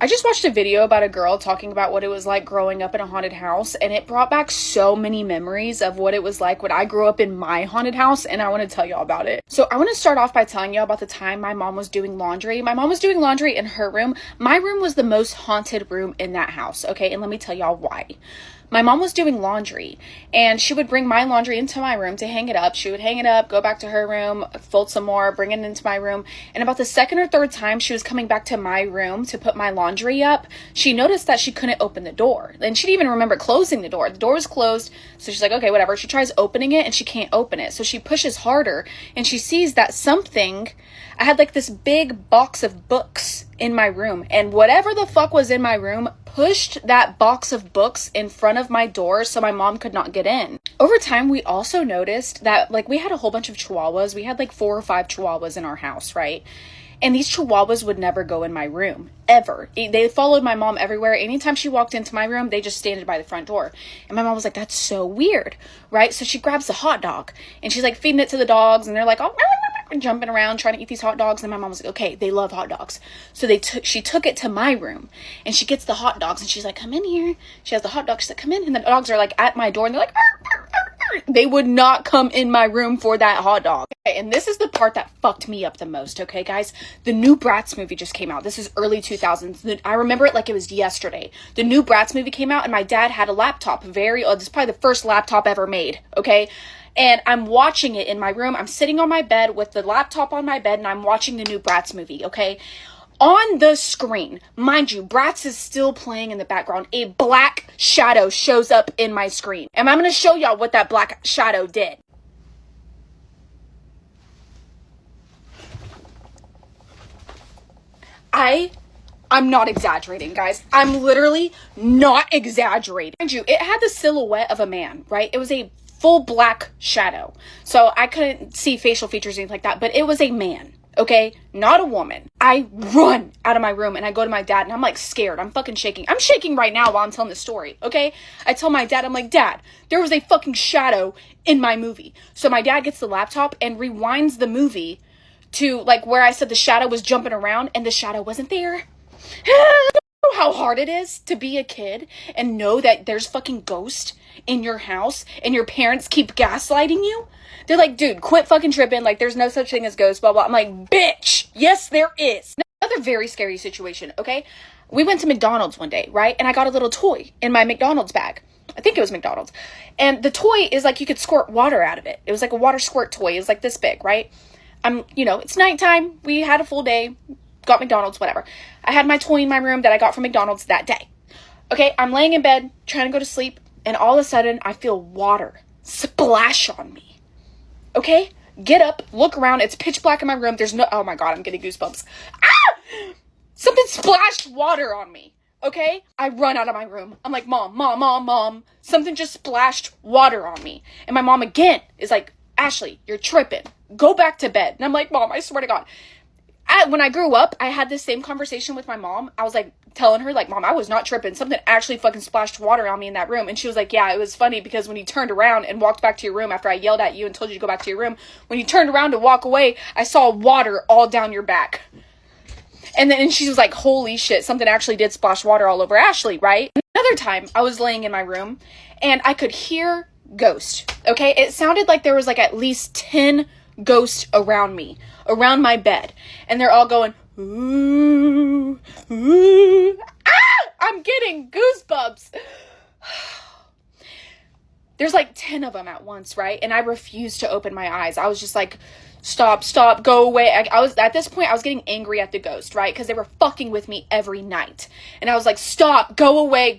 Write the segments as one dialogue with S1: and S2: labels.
S1: I just watched a video about a girl talking about what it was like growing up in a haunted house, and it brought back so many memories of what it was like when I grew up in my haunted house, and I want to tell y'all about it. So I want to start off by telling y'all about the time my mom was doing laundry. My mom was doing laundry in her room. My room was the most haunted room in that house, okay? And let me tell y'all why. My mom was doing laundry, and she would bring my laundry into my room to hang it up. She would hang it up, go back to her room, fold some more, bring it into my room. And about the second or third time she was coming back to my room to put my laundry up, she noticed that she couldn't open the door. And she didn't even remember closing the door. The door was closed, so she's like, okay, whatever. She tries opening it, and she can't open it. So she pushes harder, and she sees that I had like this big box of books in my room, and whatever the fuck was in my room pushed that box of books in front of my door so my mom could not get in. Over time, we also noticed that we had a whole bunch of chihuahuas. We had 4 or 5 chihuahuas in our house, right? And these chihuahuas would never go in my room, ever. They followed my mom everywhere. Anytime she walked into my room, they just standed by the front door. And my mom was like, that's so weird, right? So she grabs the hot dog, and she's feeding it to the dogs, and they're oh, jumping around trying to eat these hot dogs. And my mom was like, okay, they love hot dogs. So she took it to my room, and she gets the hot dogs, and she's like, come in here. She has the hot dogs. She's like, come in. And the dogs are at my door, and they're like, arr, arr, arr, arr. They would not come in my room for that hot dog. Okay, and this is the part that fucked me up the most, okay, guys? The new Bratz movie just came out. This is early 2000s. I remember it like it was yesterday. The new Bratz movie came out, and my dad had a laptop. This is probably the first laptop ever made, okay? And I'm watching it in my room. I'm sitting on my bed with the laptop on my bed, and I'm watching the new Bratz movie, okay? On the screen, mind you, Bratz is still playing in the background. A black shadow shows up in my screen. And I'm going to show y'all what that black shadow did. I'm not exaggerating, guys. I'm literally not exaggerating. Mind you, it had the silhouette of a man, right? It was a full black shadow. So I couldn't see facial features or anything like that, but it was a man, okay? Not a woman. I run out of my room, and I go to my dad, and I'm scared. I'm fucking shaking. I'm shaking right now while I'm telling this story, okay? I tell my dad, I'm like, Dad, there was a fucking shadow in my movie. So my dad gets the laptop and rewinds the movie to where I said the shadow was jumping around, and the shadow wasn't there. Know how hard it is to be a kid and know that there's fucking ghosts in your house and your parents keep gaslighting you? They're like, dude, quit fucking tripping. There's no such thing as ghosts, blah, blah. I'm like, bitch, yes, there is. Another very scary situation, okay? We went to McDonald's one day, right? And I got a little toy in my McDonald's bag. I think it was McDonald's. And the toy is you could squirt water out of it. It was a water squirt toy. It was this big, right? It's nighttime. We had a full day. Got McDonald's, whatever. I had my toy in my room that I got from McDonald's that day. Okay, I'm laying in bed, trying to go to sleep, and all of a sudden, I feel water splash on me. Okay? Get up, look around, it's pitch black in my room, oh my god, I'm getting goosebumps. Ah! Something splashed water on me. Okay? I run out of my room. I'm like, Mom, something just splashed water on me. And my mom again is like, Ashley, you're tripping. Go back to bed. And I'm like, Mom, I swear to God. When I grew up, I had this same conversation with my mom. I was telling her, Mom, I was not tripping. Something actually fucking splashed water on me in that room. And she was like, yeah, it was funny because when you turned around and walked back to your room after I yelled at you and told you to go back to your room, when you turned around to walk away, I saw water all down your back. And she was like, holy shit, something actually did splash water all over Ashley, right? Another time, I was laying in my room and I could hear ghosts, okay? It sounded like there was at least 10 ghosts around me, around my bed, and they're all going, ooh, ooh, ah! I'm getting goosebumps. There's 10 of them at once, right? And I refused to open my eyes. I was just like, stop, go away. I was, at this point, I was getting angry at the ghost, right? Because they were fucking with me every night. And I was like, stop, go away,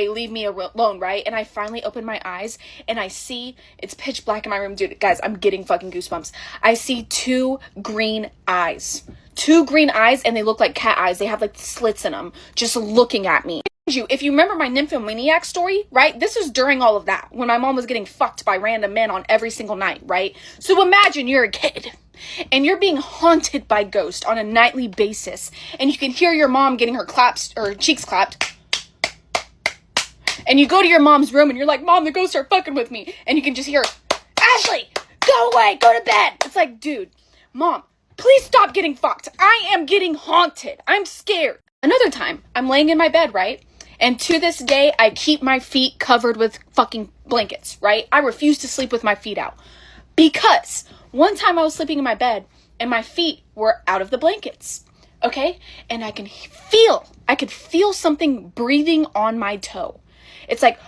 S1: leave me alone, right? And I finally opened my eyes, and I see, it's pitch black in my room. Dude, guys, I'm getting fucking goosebumps. I see 2 green eyes. 2 green eyes, and they look like cat eyes. They have slits in them, just looking at me. If you remember my nymphomaniac story, right? This is during all of that, when my mom was getting fucked by random men on every single night, right? So imagine you're a kid and you're being haunted by ghosts on a nightly basis, and you can hear your mom getting her cheeks clapped. And you go to your mom's room and you're like, Mom, the ghosts are fucking with me. And you can just hear, Ashley, go away, go to bed. It's like, dude, Mom, please stop getting fucked. I am getting haunted. I'm scared. Another time, I'm laying in my bed, right? And to this day, I keep my feet covered with fucking blankets, right? I refuse to sleep with my feet out. Because one time I was sleeping in my bed and my feet were out of the blankets, okay? And I could feel something breathing on my toe. It's like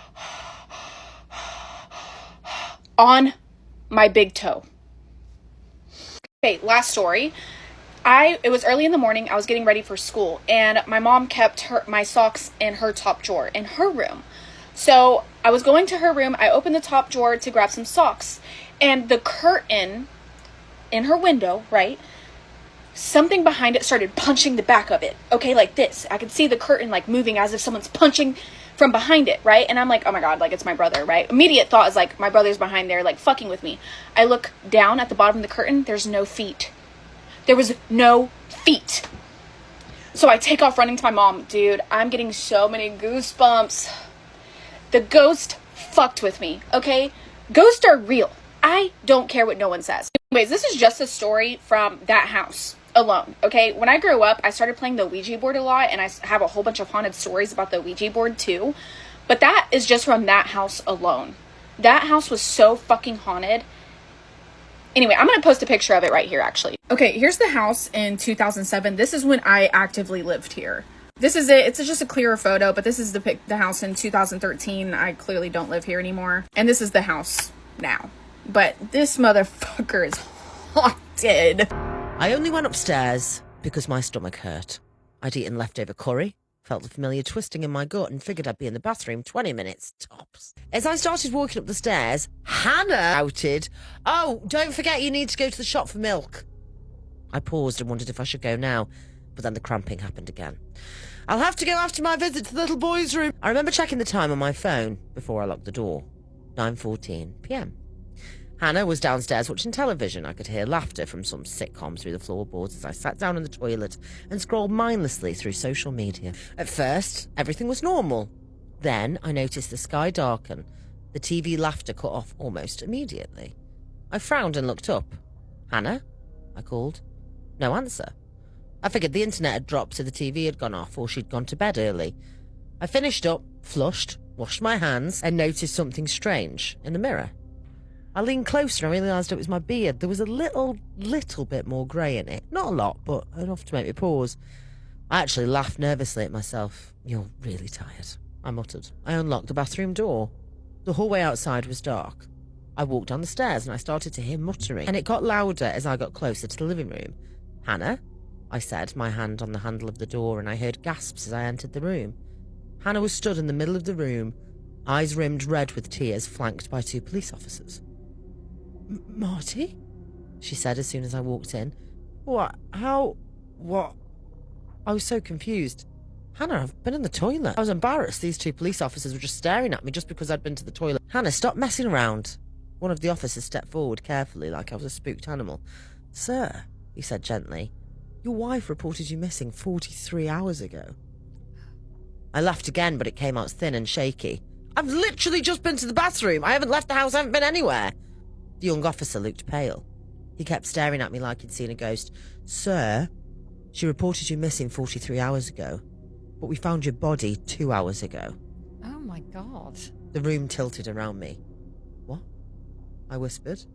S1: on my big toe. Okay, last story. It was early in the morning. I was getting ready for school, and my mom kept my socks in her top drawer in her room. So I was going to her room. I opened the top drawer to grab some socks, and the curtain in her window, right? Something behind it started punching the back of it. Okay, like this. I could see the curtain like moving as if someone's punching from behind it, right? And I'm like, oh my God, like it's my brother, right? Immediate thought is like, my brother's behind there, like fucking with me. I look down at the bottom of the curtain. There's no feet. There was no feet. So I take off running to my mom. Dude, I'm getting so many goosebumps. The ghost fucked with me, okay? Ghosts are real. I don't care what no one says. Anyways, this is just a story from that house alone, okay? When I grew up, I started playing the Ouija board a lot, and I have a whole bunch of haunted stories about the Ouija board too. But that is just from that house alone. That house was so fucking haunted. Anyway, I'm going to post a picture of it right here, actually. Okay, here's the house in 2007. This is when I actively lived here. This is it. It's just a clearer photo, but this is the house in 2013. I clearly don't live here anymore. And this is the house now. But this motherfucker is haunted.
S2: I only went upstairs because my stomach hurt. I'd eaten leftover curry, felt the familiar twisting in my gut, and figured I'd be in the bathroom 20 minutes tops. As I started walking up the stairs, Hannah shouted, "Oh, don't forget you need to go to the shop for milk." I paused and wondered if I should go now, but then the cramping happened again. "I'll have to go after my visit to the little boy's room." I remember checking the time on my phone before I locked the door. 9:14 p.m. Hannah was downstairs watching television. I could hear laughter from some sitcom through the floorboards as I sat down in the toilet and scrolled mindlessly through social media. At first, everything was normal. Then I noticed the sky darken. The TV laughter cut off almost immediately. I frowned and looked up. "Hannah?" I called. No answer. I figured the internet had dropped, so the TV had gone off, or she'd gone to bed early. I finished up, flushed, washed my hands, and noticed something strange in the mirror. I leaned closer and I realised it was my beard. There was a little bit more grey in it. Not a lot, but enough to make me pause. I actually laughed nervously at myself. "You're really tired," I muttered. I unlocked the bathroom door. The hallway outside was dark. I walked down the stairs and I started to hear muttering, and it got louder as I got closer to the living room. "Hannah?" I said, my hand on the handle of the door, and I heard gasps as I entered the room. Hannah was stood in the middle of the room, eyes rimmed red with tears, flanked by 2 police officers. "Marty?" she said as soon as I walked in. "What? How? What?" I was so confused. "Hannah, I've been in the toilet." I was embarrassed. These 2 police officers were just staring at me just because I'd been to the toilet. "Hannah, stop messing around." One of the officers stepped forward carefully, like I was a spooked animal. "Sir," he said gently, "your wife reported you missing 43 hours ago." I laughed again, but it came out thin and shaky. "I've literally just been to the bathroom. I haven't left the house. I haven't been anywhere." The young officer looked pale. He kept staring at me like he'd seen a ghost. "Sir, she reported you missing 43 hours ago, but we found your body 2 hours ago."
S3: Oh my God.
S2: The room tilted around me. "What?" I whispered.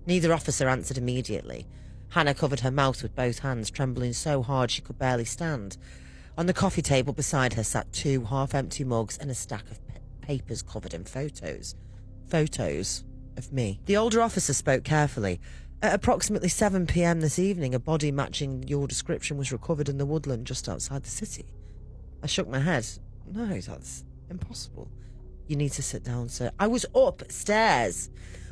S2: Neither officer answered immediately. Hannah covered her mouth with both hands, trembling so hard she could barely stand. On the coffee table beside her sat 2 half-empty mugs and a stack of papers covered in photos. Photos of me. The older officer spoke carefully. "At approximately 7 p.m. this evening, a body matching your description was recovered in the woodland just outside the city." I shook my head. "No, that's impossible." "You need to sit down, sir." "I was upstairs."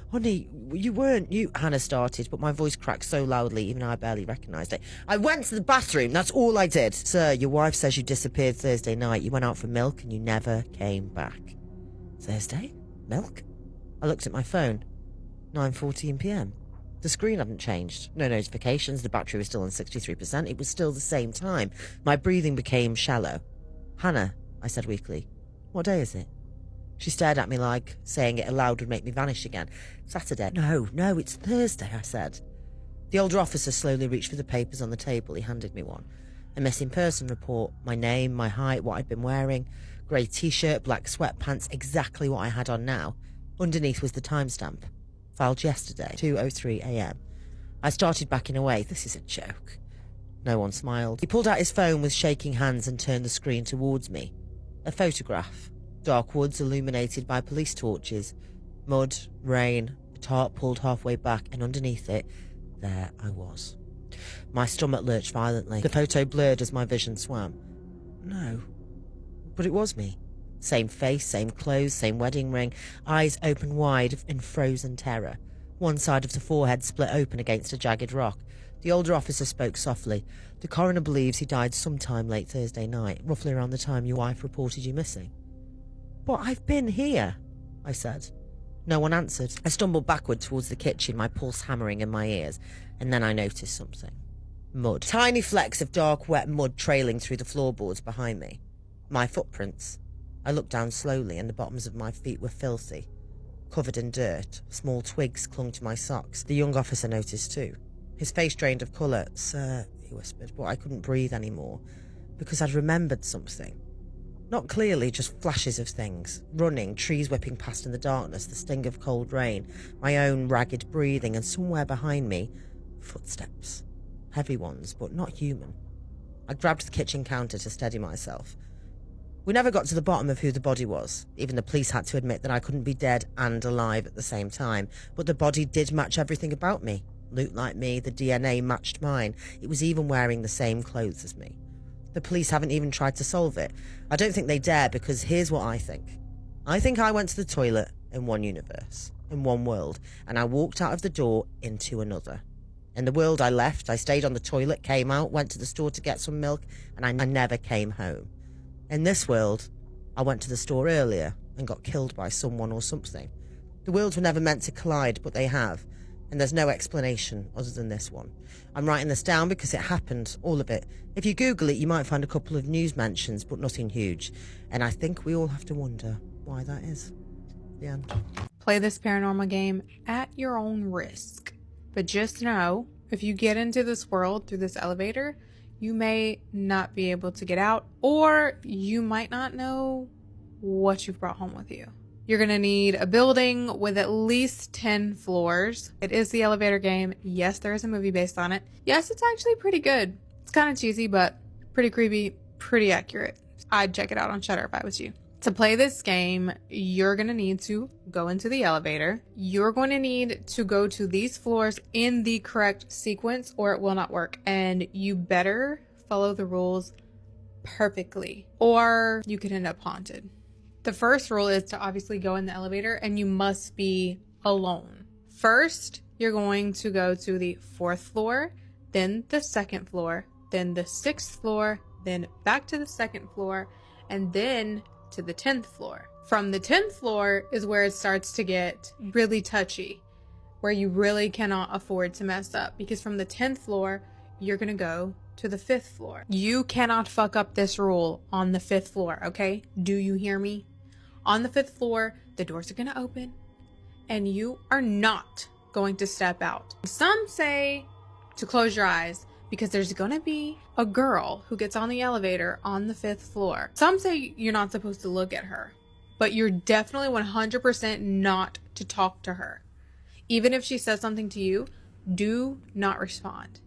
S2: "Honey, you weren't, Hannah started, but my voice cracked so loudly even I barely recognised it. "I went to the bathroom, that's all I did." "Sir, your wife says you disappeared Thursday night. You went out for milk and you never came back." "Thursday? Milk?" I looked at my phone. 9:14 p.m. The screen hadn't changed. No notifications. The battery was still on 63%. It was still the same time. My breathing became shallow. "Hannah," I said weakly, "what day is it?" She stared at me like saying it aloud would make me vanish again. "Saturday." No, it's Thursday," I said. The older officer slowly reached for the papers on the table. He handed me one. A missing person report, my name, my height, what I'd been wearing, grey t-shirt, black sweatpants, exactly what I had on now. Underneath was the timestamp. Filed yesterday, 2:03 a.m. I started backing away. This is a joke. No one smiled. He pulled out his phone with shaking hands and turned the screen towards me. A photograph. Dark woods illuminated by police torches. Mud, rain, a tarp pulled halfway back, and underneath it, there I was. My stomach lurched violently. The photo blurred as my vision swam. No. But it was me. Same face, same clothes, same wedding ring, eyes open wide in frozen terror. One side of the forehead split open against a jagged rock. The older officer spoke softly. The coroner believes he died sometime late Thursday night, roughly around the time your wife reported you missing. But I've been here, I said. No one answered. I stumbled backward towards the kitchen, my pulse hammering in my ears, and then I noticed something. Mud. Tiny flecks of dark, wet mud trailing through the floorboards behind me. My footprints. I looked down slowly, and the bottoms of my feet were filthy. Covered in dirt, small twigs clung to my socks. The young officer noticed too. His face drained of colour. Sir, he whispered, but I couldn't breathe anymore, because I'd remembered something. Not clearly, just flashes of things. Running, trees whipping past in the darkness, the sting of cold rain, my own ragged breathing, and somewhere behind me, footsteps. Heavy ones, but not human. I grabbed the kitchen counter to steady myself. We never got to the bottom of who the body was. Even the police had to admit that I couldn't be dead and alive at the same time. But the body did match everything about me. Looked like me, the DNA matched mine. It was even wearing the same clothes as me. The police haven't even tried to solve it. I don't think they dare, because here's what I think. I think I went to the toilet in one universe, in one world, and I walked out of the door into another. In the world I left, I stayed on the toilet, came out, went to the store to get some milk, and I never came home. In this world, I went to the store earlier and got killed by someone or something. The worlds were never meant to collide, but they have, and there's no explanation other than this one. I'm writing this down because it happened, all of it. If you Google it, you might find a couple of news mentions, but nothing huge. And I think we all have to wonder why that is. The end.
S4: Play this paranormal game at your own risk. But just know, if you get into this world through this elevator, you may not be able to get out, or you might not know what you've brought home with you. You're going to need a building with at least 10 floors. It is the elevator game. Yes, there is a movie based on it. Yes, it's actually pretty good. It's kind of cheesy, but pretty creepy, pretty accurate. I'd check it out on Shudder if I was you. To play this game, you're going to need to go into the elevator. You're going to need to go to these floors in the correct sequence or it will not work. And you better follow the rules perfectly or you could end up haunted. The first rule is to obviously go in the elevator and you must be alone. First, you're going to go to the 4th floor, then the 2nd floor, then the 6th floor, then back to the 2nd floor, and then to the 10th floor. From the 10th floor is where it starts to get really touchy, where you really cannot afford to mess up, because from the 10th floor, you're gonna go to the 5th floor. You cannot fuck up this rule on the 5th floor, okay? Do you hear me? On the 5th floor, the doors are gonna open, and you are not going to step out. Some say to close your eyes, because there's gonna be a girl who gets on the elevator on the 5th floor. Some say you're not supposed to look at her, but you're definitely 100% not to talk to her. Even if she says something to you, do not respond.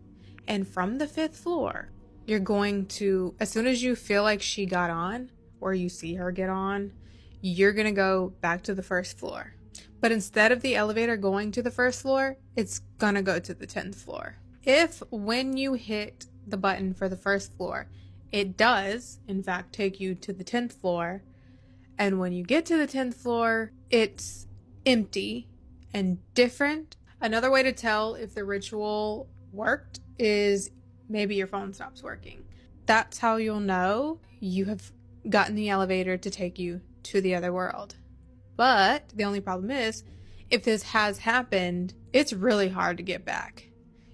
S4: And from the 5th floor, you're going to, as soon as you feel like she got on, or you see her get on, you're gonna go back to the 1st floor. But instead of the elevator going to the 1st floor, it's gonna go to the 10th floor. If when you hit the button for the 1st floor, it does, in fact, take you to the 10th floor, and when you get to the 10th floor, it's empty and different. Another way to tell if the ritual worked is maybe your phone stops working. That's how you'll know you have gotten the elevator to take you to the other world. But the only problem is, if this has happened, it's really hard to get back.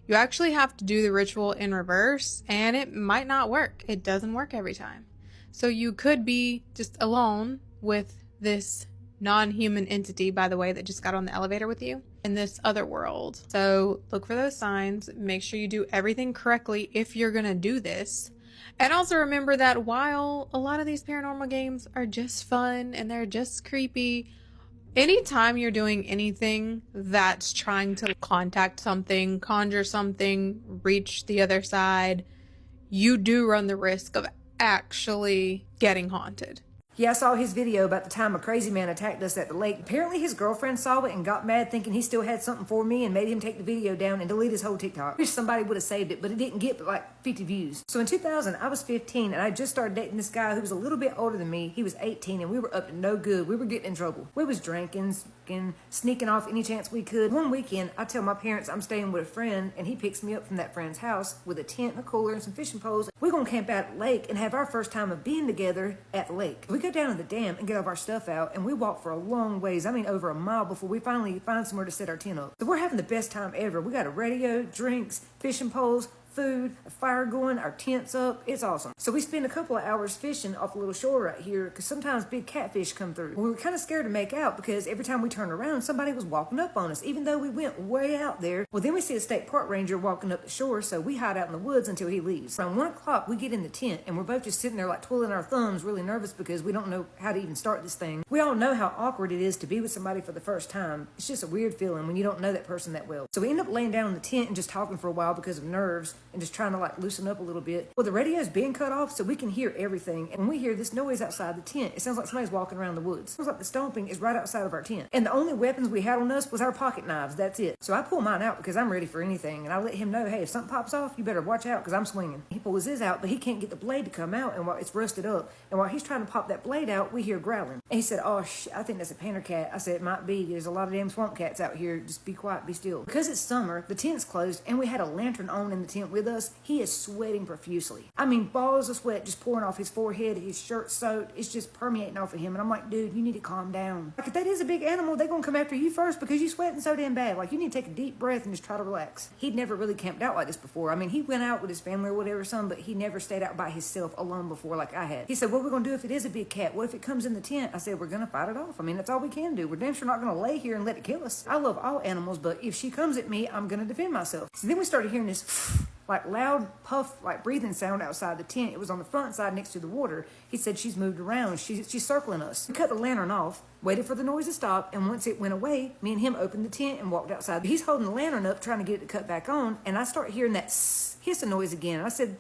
S4: You actually have to do the ritual in reverse, and it might not work. It doesn't work every time. So you could be just alone with this non-human entity, by the way, that just got on the elevator with you in this other world. So look for those signs. Make sure you do everything correctly if you're going to do this. And also remember that while a lot of these paranormal games are just fun and they're just creepy, anytime you're doing anything that's trying to contact something, conjure something, reach the other side, you do run the risk of actually getting haunted.
S5: Yeah, I saw his video about the time a crazy man attacked us at the lake. Apparently his girlfriend saw it and got mad thinking he still had something for me and made him take the video down and delete his whole TikTok. Wish somebody would have saved it, but it didn't get but like 50 views. So in 2000, I was 15 and I just started dating this guy who was a little bit older than me. He was 18 and we were up to no good. We were getting in trouble. We was drinking, sneaking off any chance we could. One weekend, I tell my parents I'm staying with a friend and he picks me up from that friend's house with a tent and a cooler and some fishing poles. We're going to camp out at the lake and have our first time of being together at the lake. We go down to the dam and get all of our stuff out and we walk for a long ways. I mean over a mile before we finally find somewhere to set our tent up. So we're having the best time ever. We got a radio, drinks, fishing poles, food, a fire going, our tent's up. It's awesome. So we spend a couple of hours fishing off a little shore right here because sometimes big catfish come through. We were kind of scared to make out because every time we turned around, somebody was walking up on us, even though we went way out there. Well, then we see a state park ranger walking up the shore, so we hide out in the woods until he leaves. Around 1 o'clock, we get in the tent and we're both just sitting there like twiddling our thumbs, really nervous because we don't know how to even start this thing. We all know how awkward it is to be with somebody for the first time. It's just a weird feeling when you don't know that person that well. So we end up laying down in the tent and just talking for a while because of nerves and just trying to like loosen up a little bit. Well, the radio is being cut off so we can hear everything. And when we hear this noise outside the tent, it sounds like somebody's walking around the woods. It sounds like the stomping is right outside of our tent. And the only weapons we had on us was our pocket knives. That's it. So I pull mine out because I'm ready for anything. And I let him know, hey, if something pops off, you better watch out because I'm swinging. He pulls his out, but he can't get the blade to come out. And while it's rusted up, and while he's trying to pop that blade out, we hear growling. And he said, oh, I think that's a panther cat. I said, it might be. There's a lot of damn swamp cats out here. Just be quiet, be still. Because it's summer, the tent's closed, and we had a lantern on in the tent with us. He is sweating profusely. I mean, balls of sweat just pouring off his forehead, his shirt soaked. It's just permeating off of him. And I'm like, dude, you need to calm down. Like, if that is a big animal, they're going to come after you first because you're sweating so damn bad. Like, you need to take a deep breath and just try to relax. He'd never really camped out like this before. I mean, he went out with his family or whatever, but he never stayed out by himself alone before like I had. He said, what are we going to do if it is a big cat? What if it comes in the tent? I said, we're going to fight it off. I mean, that's all we can do. We're damn sure not going to lay here and let it kill us. I love all animals, but if she comes at me, I'm going to defend myself. So then we started hearing this like loud puff, like breathing sound outside the tent. It was on the front side next to the water. He said she's moved around. She's circling us. We cut the lantern off, waited for the noise to stop, and once it went away, me and him opened the tent and walked outside. He's holding the lantern up, trying to get it to cut back on, and I start hearing that hissing noise again. I said,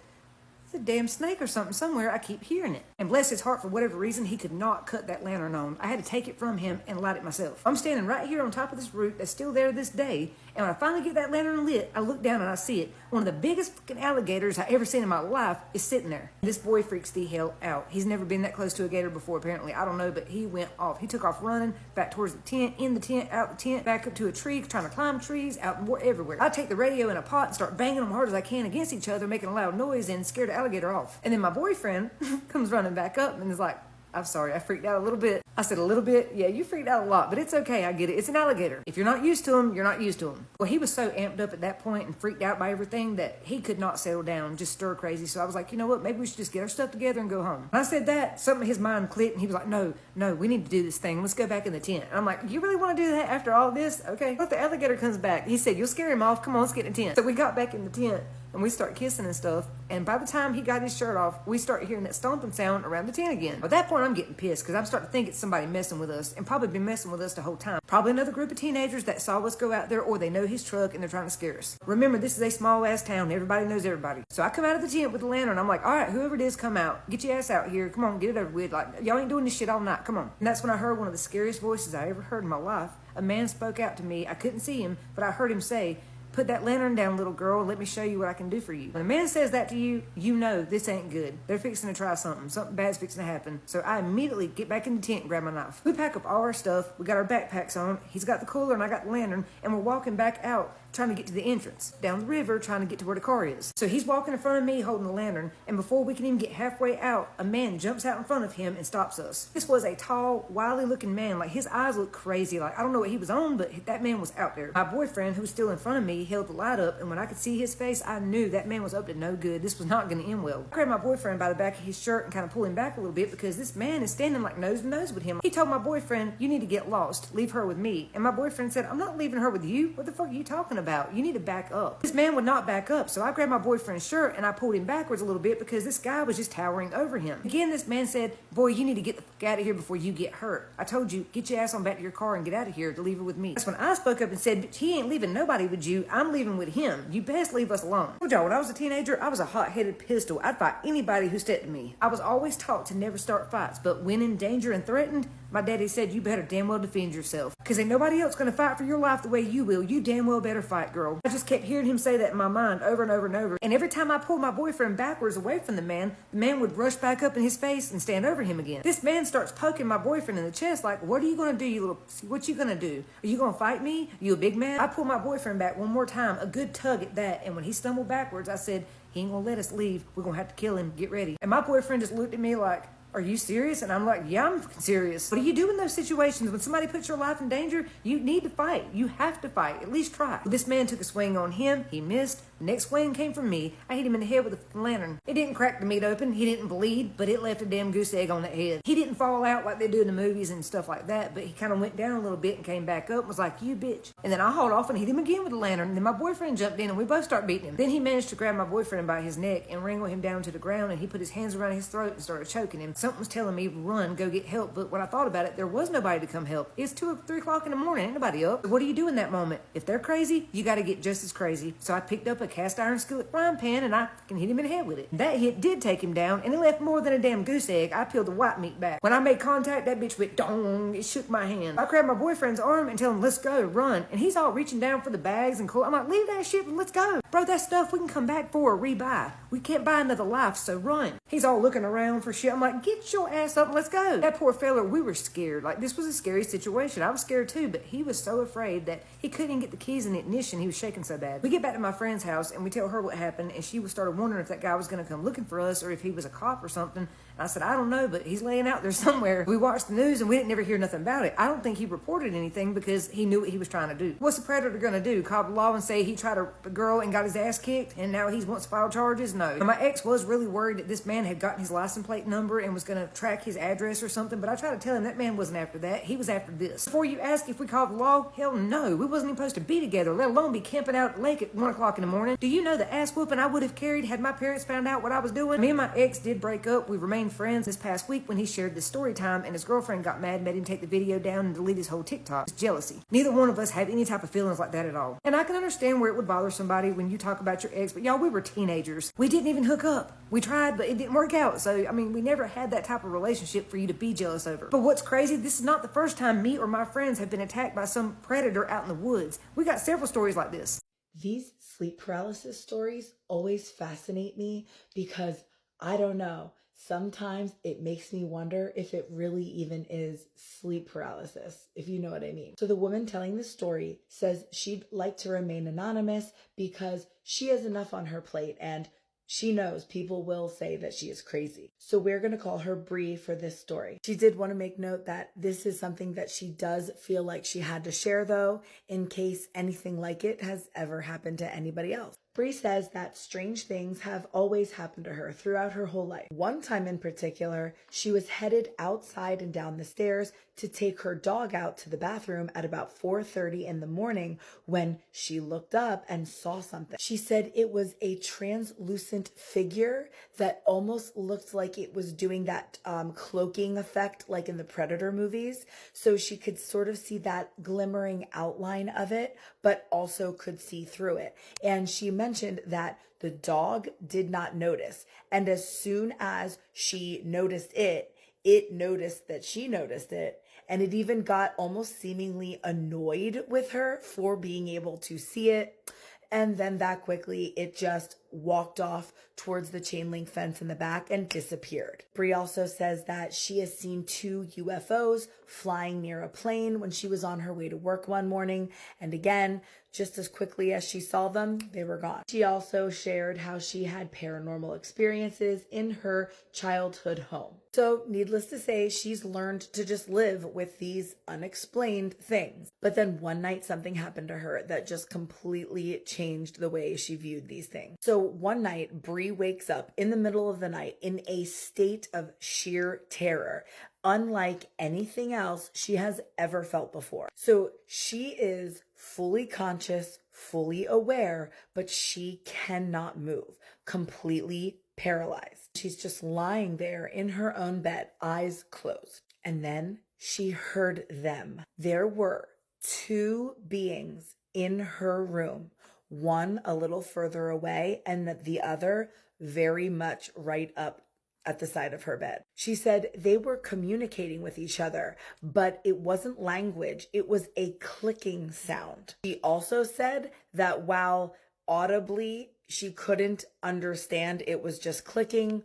S5: it's a damn snake or something somewhere. I keep hearing it. And bless his heart, for whatever reason, he could not cut that lantern on. I had to take it from him and light it myself. I'm standing right here on top of this root that's still there this day. And when I finally get that lantern lit, I look down and I see it. One of the biggest fucking alligators I ever seen in my life is sitting there. This boy freaks the hell out. He's never been that close to a gator before, apparently. I don't know, but he went off. He took off running back towards the tent, in the tent, out the tent, back up to a tree, trying to climb trees, out everywhere. I take the radio in a pot and start banging them hard as I can against each other, making a loud noise and scare the alligator off. And then my boyfriend comes running back up and is like, I'm sorry, I freaked out a little bit. I said, a little bit? Yeah, you freaked out a lot, but it's okay. I get it. It's an alligator. If you're not used to them, you're not used to them. Well, he was so amped up at that point and freaked out by everything that he could not settle down, just stir crazy. So I was like, you know what? Maybe we should just get our stuff together and go home. When I said that, something in his mind clicked and he was like, no, we need to do this thing. Let's go back in the tent. And I'm like, you really want to do that after all this? Okay. But the alligator comes back. He said, you'll scare him off. Come on, let's get in the tent. So we got back in the tent and we start kissing and stuff. And by the time he got his shirt off, we start hearing that stomping sound around the tent again. At that point, I'm getting pissed because I'm starting to think it's somebody messing with us and probably been messing with us the whole time. Probably another group of teenagers that saw us go out there or they know his truck and they're trying to scare us. Remember, this is a small ass town. Everybody knows everybody. So I come out of the tent with the lantern. I'm like, all right, whoever it is, come out. Get your ass out here. Come on, get it over with. Like, y'all ain't doing this shit all night. Come on. And that's when I heard one of the scariest voices I ever heard in my life. A man spoke out to me. I couldn't see him, but I heard him say, put that lantern down, little girl. Let me show you what I can do for you. When a man says that to you, you know this ain't good. They're fixing to try something. Something bad's fixing to happen. So I immediately get back in the tent and grab my knife. We pack up all our stuff. We got our backpacks on. He's got the cooler and I got the lantern. And we're walking back out, trying to get to the entrance. Down the river, trying to get to where the car is. So he's walking in front of me holding the lantern. And before we can even get halfway out, a man jumps out in front of him and stops us. This was a tall, wily looking man. Like, his eyes looked crazy. Like, I don't know what he was on, but that man was out there. My boyfriend, who was still in front of me, held the light up, and when I could see his face, I knew that man was up to no good. This was not going to end well. I grabbed my boyfriend by the back of his shirt and kind of pulled him back a little bit because this man is standing like nose to nose with him. He told my boyfriend, "You need to get lost. Leave her with me." And my boyfriend said, "I'm not leaving her with you. What the fuck are you talking about? You need to back up." This man would not back up, so I grabbed my boyfriend's shirt and I pulled him backwards a little bit because this guy was just towering over him. Again, this man said, "Boy, you need to get the fuck out of here before you get hurt. I told you, get your ass on back to your car and get out of here to leave her with me." That's when I spoke up and said, "Bitch, he ain't leaving nobody with you. I'm leaving with him. You best leave us alone." I told y'all, when I was a teenager, I was a hot-headed pistol. I'd fight anybody who stepped to me. I was always taught to never start fights, but when in danger and threatened, my daddy said, "You better damn well defend yourself. Because ain't nobody else going to fight for your life the way you will. You damn well better fight, girl." I just kept hearing him say that in my mind over and over and over. And every time I pulled my boyfriend backwards away from the man would rush back up in his face and stand over him again. This man starts poking my boyfriend in the chest like, "What are you going to do, you little... What you going to do? Are you going to fight me? Are you a big man?" I pulled my boyfriend back one more time, a good tug at that. And when he stumbled backwards, I said, "He ain't going to let us leave. We're going to have to kill him. Get ready." And my boyfriend just looked at me like, "Are you serious?" And I'm like, "Yeah, I'm serious." What do you do in those situations? When somebody puts your life in danger, you need to fight. You have to fight. At least try. This man took a swing on him. He missed. The next swing came from me. I hit him in the head with a lantern. It didn't crack the meat open. He didn't bleed, but it left a damn goose egg on that head. He didn't fall out like they do in the movies and stuff like that, but he kind of went down a little bit and came back up and was like, "You bitch." And then I hauled off and hit him again with a lantern. And then my boyfriend jumped in and we both started beating him. Then he managed to grab my boyfriend by his neck and wrangle him down to the ground, and he put his hands around his throat and started choking him. Something was telling me, "Run, go get help." But when I thought about it, there was nobody to come help. It's 2 or 3 o'clock in the morning. Ain't nobody up. What do you do in that moment? If they're crazy, you got to get just as crazy. So I picked up a cast iron skillet frying pan and I fucking hit him in the head with it. That hit did take him down, and it left more than a damn goose egg. I peeled the white meat back. When I made contact, that bitch went dong. It shook my hand. I grabbed my boyfriend's arm and tell him, "Let's go, run." And he's all reaching down for the bags and cool. I'm like, "Leave that shit and let's go. Bro, that stuff we can come back for or rebuy. We can't buy another life, so run." He's all looking around for shit. I'm like, "Get your ass up and let's go." That poor fella, we were scared. Like, this was a scary situation. I was scared too, but he was so afraid that he couldn't even get the keys in the ignition. He was shaking so bad. We get back to my friend's house and we tell her what happened, and she started wondering if that guy was going to come looking for us or if he was a cop or something. And I said, "I don't know, but he's laying out there somewhere." We watched the news and we didn't never hear nothing about it. I don't think he reported anything because he knew what he was trying to do. What's the predator going to do? Call the law and say he tried a girl and got his ass kicked and now he wants to file charges? No. And my ex was really worried that this man had gotten his license plate number and was going to track his address or something, but I tried to tell him that man wasn't after that. He was after this. Before you ask if we called the law, hell no. We wasn't even supposed to be together, let alone be camping out at the lake at 1 o'clock in the morning. Do you know the ass whooping I would have carried had my parents found out what I was doing? Me and my ex did break up. We remained friends this past week when he shared this story time, and his girlfriend got mad, made him take the video down and delete his whole TikTok. It's jealousy. Neither one of us have any type of feelings like that at all. And I can understand where it would bother somebody when you talk about your ex, but y'all, we were teenagers. We didn't even hook up. We tried, but it didn't work out. So, I mean, we never had that type of relationship for you to be jealous over. But what's crazy, this is not the first time me or my friends have been attacked by some predator out in the woods. We got several stories like this.
S6: These sleep paralysis stories always fascinate me because, I don't know, sometimes it makes me wonder if it really even is sleep paralysis, if you know what I mean. So the woman telling the story says she'd like to remain anonymous because she has enough on her plate and she knows people will say that she is crazy. So we're going to call her Bree for this story. She did want to make note that this is something that she does feel like she had to share, though, in case anything like it has ever happened to anybody else. Bree says that strange things have always happened to her throughout her whole life. One time in particular, she was headed outside and down the stairs to take her dog out to the bathroom at about 4:30 in the morning when she looked up and saw something. She said it was a translucent figure that almost looked like it was doing that cloaking effect like in the Predator movies. So she could sort of see that glimmering outline of it, but also could see through it. And she mentioned that the dog did not notice. And as soon as she noticed it, it noticed that she noticed it. And it even got almost seemingly annoyed with her for being able to see it. And then that quickly, it just walked off towards the chain link fence in the back and disappeared. Bree also says that she has seen 2 UFOs flying near a plane when she was on her way to work one morning. And again, just as quickly as she saw them, they were gone. She also shared how she had paranormal experiences in her childhood home. So needless to say, she's learned to just live with these unexplained things. But then one night something happened to her that just completely changed the way she viewed these things. So one night, Bree wakes up in the middle of the night in a state of sheer terror, unlike anything else she has ever felt before. So she is fully conscious, fully aware, but she cannot move, completely paralyzed. She's just lying there in her own bed, eyes closed. And then she heard them. There were 2 beings in her room, one a little further away and the other very much right up at the side of her bed. She said they were communicating with each other, but it wasn't language. It was a clicking sound. She also said that while audibly she couldn't understand, it was just clicking,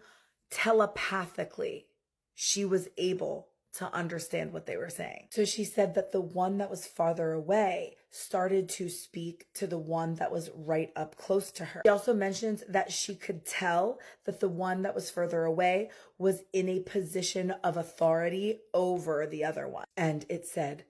S6: telepathically she was able to understand what they were saying. So she said that the one that was farther away started to speak to the one that was right up close to her. She also mentions that she could tell that the one that was further away was in a position of authority over the other one. And it said,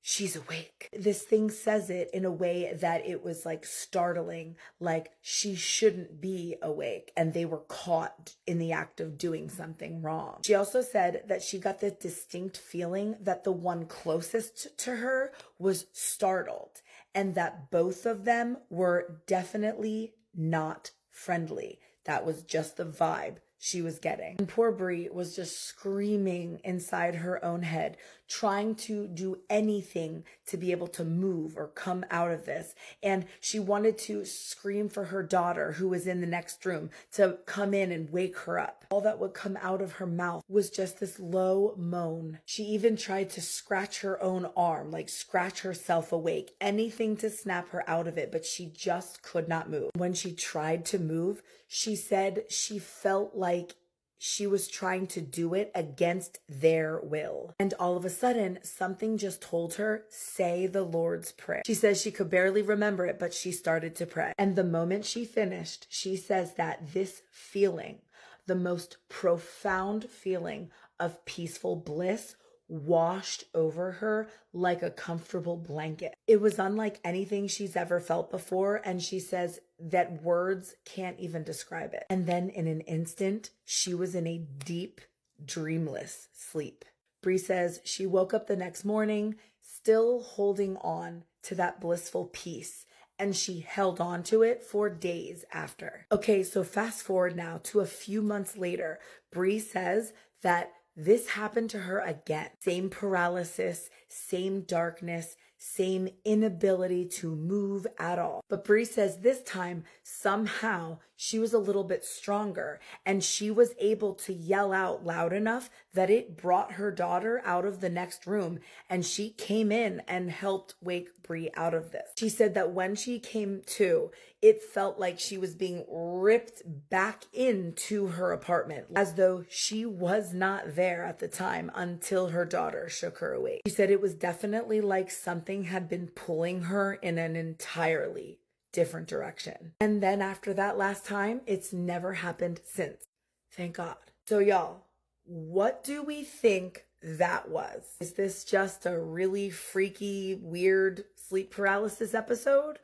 S6: "She's awake." This thing says it in a way that it was like startling, like she shouldn't be awake and they were caught in the act of doing something wrong. She also said that she got the distinct feeling that the one closest to her was startled and that both of them were definitely not friendly. That was just the vibe she was getting. And poor Bree was just screaming inside her own head, trying to do anything to be able to move or come out of this. And she wanted to scream for her daughter, who was in the next room, to come in and wake her up. All that would come out of her mouth was just this low moan. She even tried to scratch her own arm, like scratch herself awake, anything to snap her out of it, but she just could not move. When she tried to move, she said she felt like she was trying to do it against their will. And all of a sudden, something just told her, say the Lord's Prayer. She says she could barely remember it, but she started to pray. And the moment she finished, she says that this feeling, the most profound feeling of peaceful bliss, washed over her like a comfortable blanket. It was unlike anything she's ever felt before, and she says that words can't even describe it. And then in an instant, she was in a deep, dreamless sleep. Bree says she woke up the next morning still holding on to that blissful peace, and she held on to it for days after. Okay, so fast forward now to a few months later. Bree says that this happened to her again. Same paralysis, same darkness, same inability to move at all. But Bree says this time, somehow, she was a little bit stronger and she was able to yell out loud enough that it brought her daughter out of the next room, and she came in and helped wake Bree out of this. She said that when she came to, it felt like she was being ripped back into her apartment, as though she was not there at the time until her daughter shook her awake. She said it was definitely like something had been pulling her in an entirely different direction. And then after that last time, it's never happened since. Thank God. So y'all, what do we think that was? Is this just a really freaky, weird sleep paralysis episode?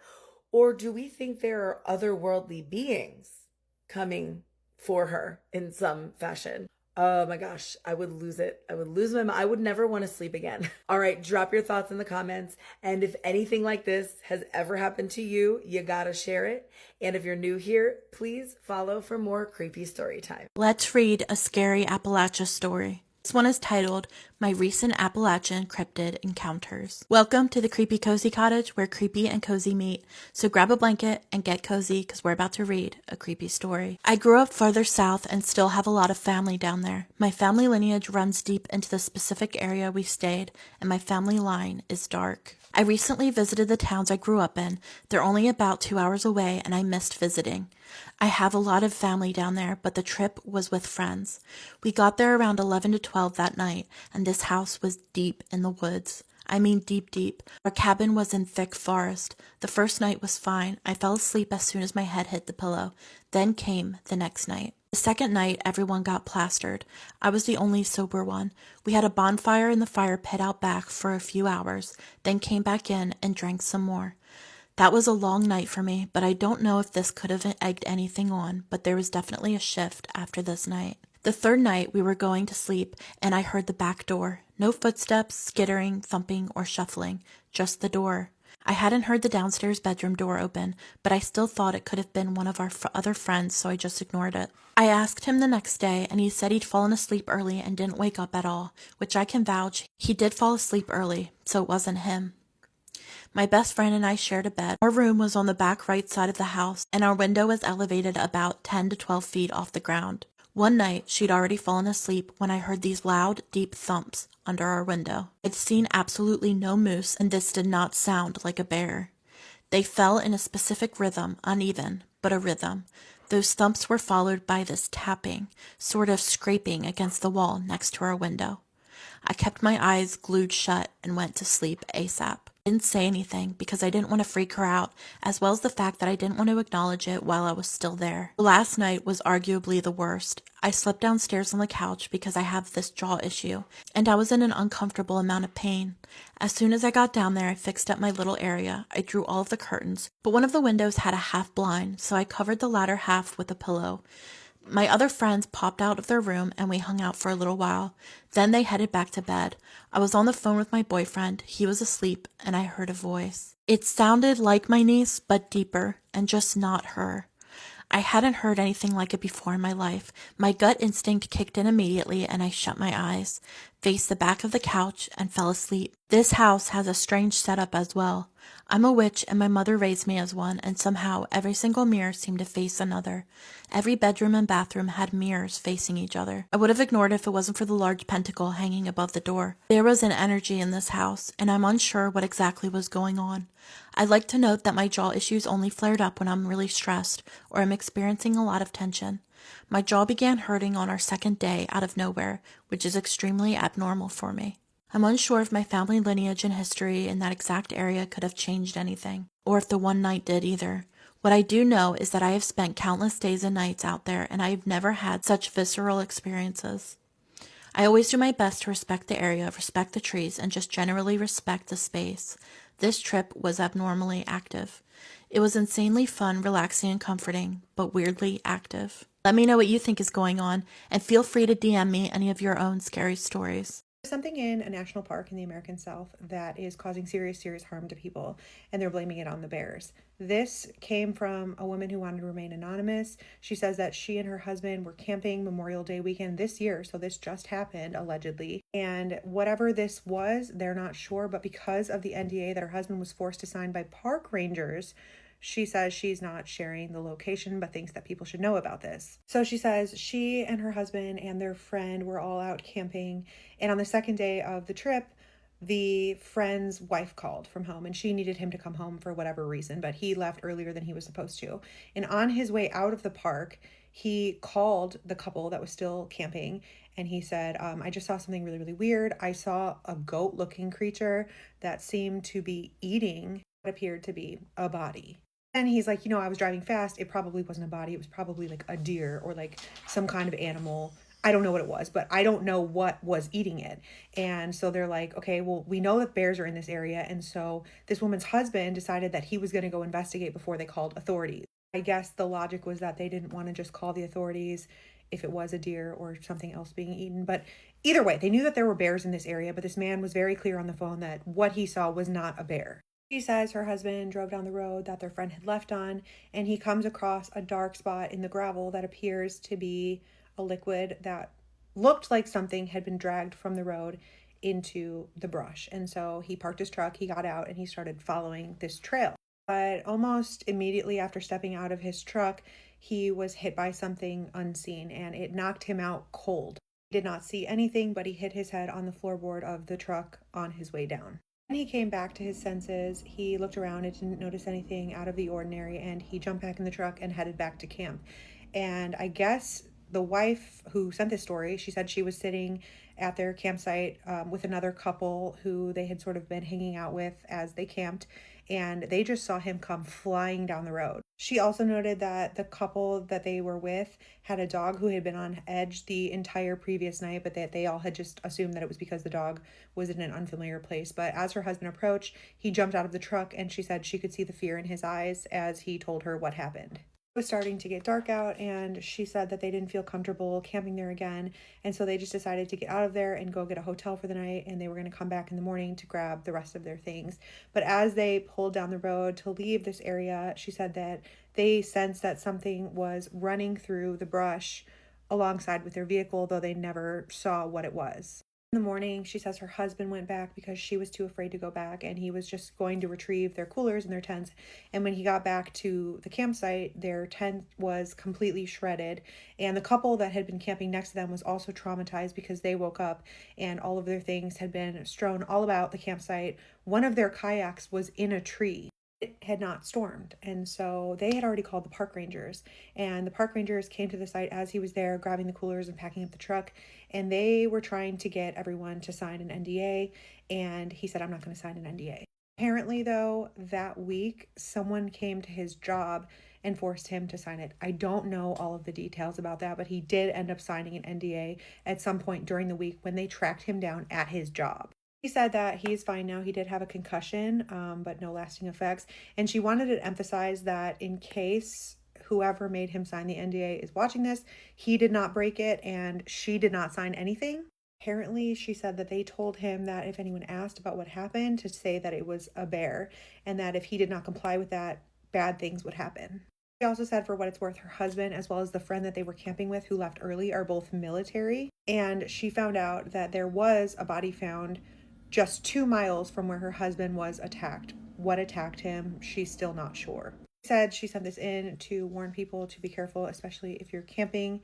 S6: Or do we think there are otherworldly beings coming for her in some fashion? Oh my gosh, I would lose it. I would lose my mind. I would never want to sleep again. All right, drop your thoughts in the comments. And if anything like this has ever happened to you, you gotta share it. And if you're new here, please follow for more creepy story time.
S7: Let's read a scary Appalachia story. This one is titled, My Recent Appalachian Cryptid Encounters. Welcome to the Creepy Cozy Cottage, where creepy and cozy meet. So grab a blanket and get cozy, because we're about to read a creepy story. I grew up further south and still have a lot of family down there. My family lineage runs deep into the specific area we stayed, and my family line is dark. I recently visited the towns I grew up in. They're only about 2 hours away, and I missed visiting. I have a lot of family down there, but the trip was with friends. We got there around 11 to 12 that night, and this house was deep in the woods. I mean deep, deep. Our cabin was in thick forest. The first night was fine. I fell asleep as soon as my head hit the pillow. Then came the next night. The second night, everyone got plastered. I was the only sober one. We had a bonfire in the fire pit out back for a few hours, then came back in and drank some more. That was a long night for me, but I don't know if this could have egged anything on, but there was definitely a shift after this night. The third night, we were going to sleep, and I heard the back door. No footsteps, skittering, thumping, or shuffling, just the door. I hadn't heard the downstairs bedroom door open, but I still thought it could have been one of our other friends, so I just ignored it. I asked him the next day, and he said he'd fallen asleep early and didn't wake up at all, which I can vouch. He did fall asleep early, so it wasn't him. My best friend and I shared a bed. Our room was on the back right side of the house, and our window was elevated about 10 to 12 feet off the ground. One night, she'd already fallen asleep when I heard these loud, deep thumps under our window. I'd seen absolutely no moose, and this did not sound like a bear. They fell in a specific rhythm, uneven, but a rhythm. Those thumps were followed by this tapping, sort of scraping against the wall next to our window. I kept my eyes glued shut and went to sleep ASAP. I didn't say anything because I didn't want to freak her out, as well as the fact that I didn't want to acknowledge it while I was still there. The last night was arguably the worst. I slept downstairs on the couch because I have this jaw issue, and I was in an uncomfortable amount of pain. As soon as I got down there, I fixed up my little area. I drew all of the curtains, but one of the windows had a half blind, so I covered the latter half with a pillow. My other friends popped out of their room and we hung out for a little while. Then they headed back to bed. I was on the phone with my boyfriend. He was asleep and I heard a voice. It sounded like my niece, but deeper, and just not her. I hadn't heard anything like it before in my life. My gut instinct kicked in immediately and I shut my eyes, faced the back of the couch, and fell asleep. This house has a strange setup as well. I'm a witch and my mother raised me as one, and somehow every single mirror seemed to face another. Every bedroom and bathroom had mirrors facing each other. I would have ignored it if it wasn't for the large pentacle hanging above the door. There was an energy in this house, and I'm unsure what exactly was going on. I'd like to note that my jaw issues only flared up when I'm really stressed or I'm experiencing a lot of tension. My jaw began hurting on our second day out of nowhere, which is extremely abnormal for me. I'm unsure if my family lineage and history in that exact area could have changed anything, or if the one night did either. What I do know is that I have spent countless days and nights out there, and I have never had such visceral experiences. I always do my best to respect the area, respect the trees, and just generally respect the space. This trip was abnormally active. It was insanely fun, relaxing, and comforting, but weirdly active. Let me know what you think is going on, and feel free to DM me any of your own scary stories.
S8: Something in a national park in the American South that is causing serious harm to people, and they're blaming it on the bears. This came from a woman who wanted to remain anonymous. She says that she and her husband were camping Memorial Day weekend this year, so this just happened, allegedly. And whatever this was, they're not sure, but because of the NDA that her husband was forced to sign by park rangers, she says she's not sharing the location, but thinks that people should know about this. So she says she and her husband and their friend were all out camping. And on the second day of the trip, the friend's wife called from home and she needed him to come home for whatever reason, but he left earlier than he was supposed to. And on his way out of the park, he called the couple that was still camping and he said, I just saw something really, really weird. I saw a goat-looking creature that seemed to be eating what appeared to be a body. And he's like, I was driving fast. It probably wasn't a body. It was probably like a deer or like some kind of animal. I don't know what it was, but I don't know what was eating it. And so they're like, okay, well, we know that bears are in this area. And so this woman's husband decided that he was going to go investigate before they called authorities. I guess the logic was that they didn't want to just call the authorities if it was a deer or something else being eaten. But either way, they knew that there were bears in this area, but this man was very clear on the phone that what he saw was not a bear. She says her husband drove down the road that their friend had left on, and he comes across a dark spot in the gravel that appears to be a liquid that looked like something had been dragged from the road into the brush. And so he parked his truck, he got out, and he started following this trail. But almost immediately after stepping out of his truck, he was hit by something unseen, and it knocked him out cold. He did not see anything, but he hit his head on the floorboard of the truck on his way down. When he came back to his senses, he looked around and didn't notice anything out of the ordinary, and he jumped back in the truck and headed back to camp. And I guess the wife who sent this story, she said she was sitting at their campsite with another couple who they had sort of been hanging out with as they camped, and they just saw him come flying down the road. She also noted that the couple that they were with had a dog who had been on edge the entire previous night, but that they all had just assumed that it was because the dog was in an unfamiliar place. But as her husband approached, he jumped out of the truck, and she said she could see the fear in his eyes as he told her what happened. It was starting to get dark out, and she said that they didn't feel comfortable camping there again, and so they just decided to get out of there and go get a hotel for the night, and they were going to come back in the morning to grab the rest of their things. But as they pulled down the road to leave this area, she said that they sensed that something was running through the brush alongside with their vehicle, though they never saw what it was. In the morning, she says her husband went back because she was too afraid to go back, and he was just going to retrieve their coolers and their tents. And when he got back to the campsite, their tent was completely shredded, and the couple that had been camping next to them was also traumatized because they woke up and all of their things had been strewn all about the campsite. One of their kayaks was in a tree. It had not stormed, and so they had already called the park rangers, and the park rangers came to the site as he was there grabbing the coolers and packing up the truck, and they were trying to get everyone to sign an NDA, and he said, I'm not going to sign an NDA. Apparently, though, that week someone came to his job and forced him to sign it. I don't know all of the details about that, but he did end up signing an NDA at some point during the week when they tracked him down at his job. He said that he's fine now. He did have a concussion, but no lasting effects. And she wanted to emphasize that in case whoever made him sign the NDA is watching this, he did not break it and she did not sign anything. Apparently, she said that they told him that if anyone asked about what happened, to say that it was a bear, and that if he did not comply with that, bad things would happen. She also said, for what it's worth, her husband, as well as the friend that they were camping with who left early, are both military. And she found out that there was a body found just 2 miles from where her husband was attacked. What attacked him, she's still not sure. She sent this in to warn people to be careful, especially if you're camping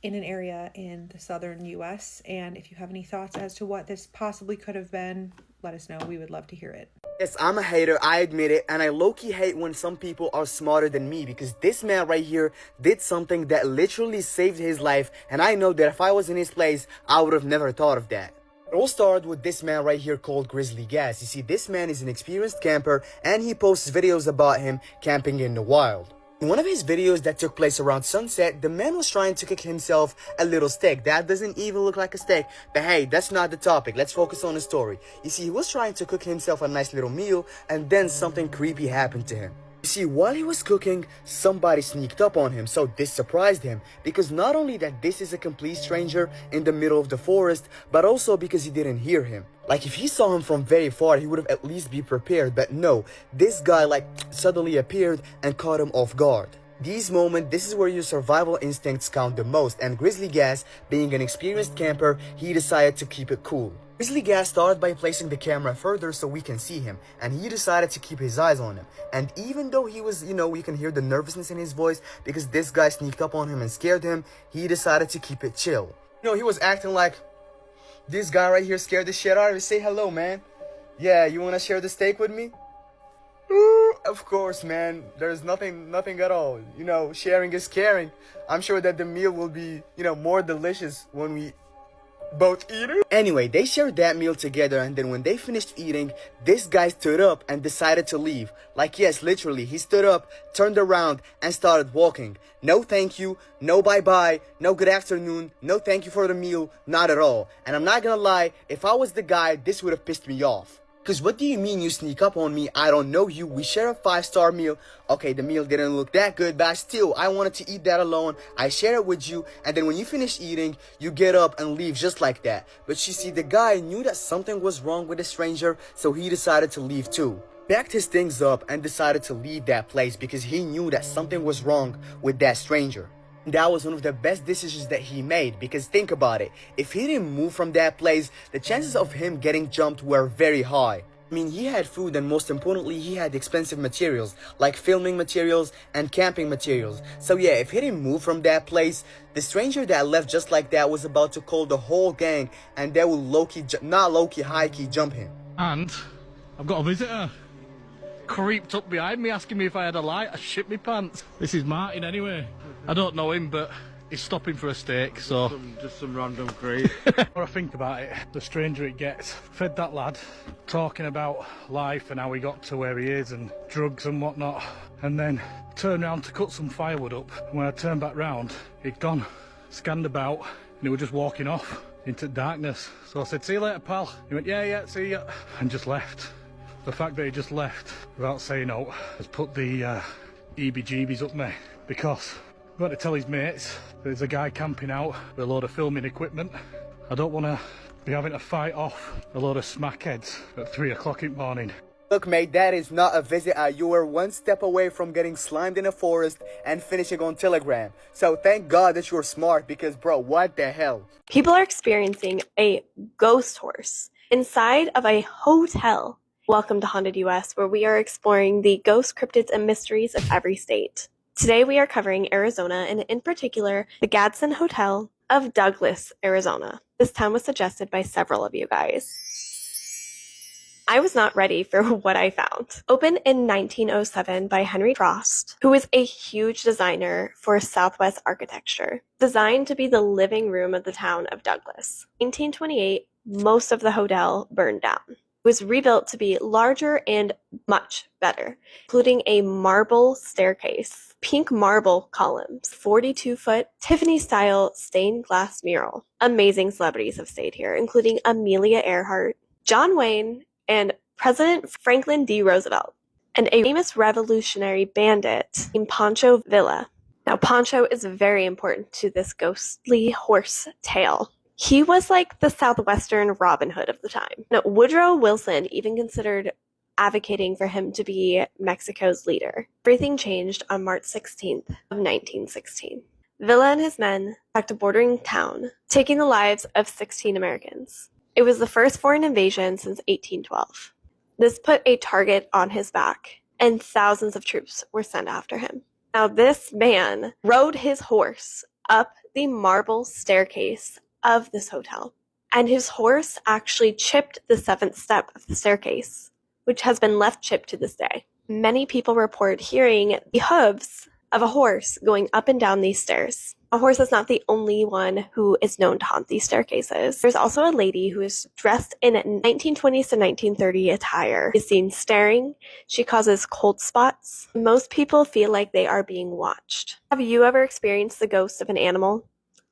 S8: in an area in the southern U.S. And if you have any thoughts as to what this possibly could have been, let us know. We would love to hear it.
S9: Yes, I'm a hater, I admit it, and I low-key hate when some people are smarter than me, because this man right here did something that literally saved his life, and I know that if I was in his place, I would have never thought of that. It all started with this man right here called Grizzly Gas. You see, this man is an experienced camper, and he posts videos about him camping in the wild. In one of his videos that took place around sunset, the man was trying to cook himself a little steak. That doesn't even look like a steak, but hey, that's not the topic. Let's focus on the story. You see, he was trying to cook himself a nice little meal, and then something creepy happened to him. You see, while he was cooking, somebody sneaked up on him, so this surprised him, because not only that this is a complete stranger in the middle of the forest, but also because he didn't hear him. Like, if he saw him from very far, he would have at least be prepared, but no, this guy suddenly appeared and caught him off guard. These moments, this is where your survival instincts count the most, and Grizzly Gas, being an experienced camper, he decided to keep it cool. Grizzly Gas started by placing the camera further so we can see him, and he decided to keep his eyes on him. And even though he was, you can hear the nervousness in his voice because this guy sneaked up on him and scared him, he decided to keep it chill. He was acting like, this guy right here scared the shit out of me. Say hello, man. Yeah, you wanna share the steak with me? Of course, man. There's nothing at all. Sharing is caring. I'm sure that the meal will be, more delicious when we both eat it. Anyway, they shared that meal together, and then when they finished eating, this guy stood up and decided to leave. Like, yes, literally, he stood up, turned around, and started walking. No thank you, no bye-bye, no good afternoon, no thank you for the meal, not at all. And I'm not gonna lie, if I was the guy, this would have pissed me off. Cause what do you mean you sneak up on me? I don't know you. We share a 5-star meal. Okay, the meal didn't look that good, but still, I wanted to eat that alone. I share it with you, and then when you finish eating, you get up and leave just like that. But you see, the guy knew that something was wrong with the stranger, so he decided to leave too. Packed his things up and decided to leave that place because he knew that something was wrong with that stranger. That was one of the best decisions that he made, because think about it, if he didn't move from that place, the chances of him getting jumped were very high. I mean, he had food, and most importantly, he had expensive materials, like filming materials and camping materials. So yeah, if he didn't move from that place, the stranger that left just like that was about to call the whole gang, and they would high-key jump him.
S10: And I've got a visitor. Creeped up behind me asking me if I had a light. I shit me pants. This is Martin anyway. I don't know him, but he's stopping for a steak, so...
S11: Just some random creep.
S10: The more I think about it, the stranger it gets. Fed that lad, talking about life and how he got to where he is and drugs and whatnot. And then turned round to cut some firewood up. And when I turned back round, he'd gone, scanned about, and he was just walking off into darkness. So I said, see you later, pal. He went, yeah, see ya. And just left. The fact that he just left without saying no has put the EBGBs up me, because I've got to tell his mates there's a guy camping out with a load of filming equipment. I don't want to be having to fight off a load of smackheads at 3 o'clock in the morning.
S9: Look, mate, that is not a visitor. You were one step away from getting slimed in a forest and finishing on Telegram. So thank God that you're smart, because, bro, what the hell?
S12: People are experiencing a ghost horse inside of a hotel. Welcome to Haunted US, where we are exploring the ghost cryptids and mysteries of every state. Today we are covering Arizona, and in particular, the Gadsden Hotel of Douglas, Arizona. This town was suggested by several of you guys. I was not ready for what I found. Opened in 1907 by Henry Frost, who was a huge designer for Southwest architecture, designed to be the living room of the town of Douglas. In 1928, most of the hotel burned down. Was rebuilt to be larger and much better, including a marble staircase, pink marble columns, 42-foot Tiffany-style stained glass mural. Amazing celebrities have stayed here, including Amelia Earhart, John Wayne, and President Franklin D. Roosevelt, and a famous revolutionary bandit named Pancho Villa. Now, Pancho is very important to this ghostly horse tale. He was like the Southwestern Robin Hood of the time. Now, Woodrow Wilson even considered advocating for him to be Mexico's leader. Everything changed on March 16th of 1916. Villa and his men attacked a bordering town, taking the lives of 16 Americans. It was the first foreign invasion since 1812. This put a target on his back, and thousands of troops were sent after him. Now, this man rode his horse up the marble staircase of this hotel, and his horse actually chipped the 7th step of the staircase, which has been left chipped to this day. Many people report hearing the hooves of a horse going up and down these stairs. A horse is not the only one who is known to haunt these staircases. There's also a lady who is dressed in 1920s to 1930 attire, is seen staring. She causes cold spots. Most people feel like they are being watched. Have you ever experienced the ghost of an animal,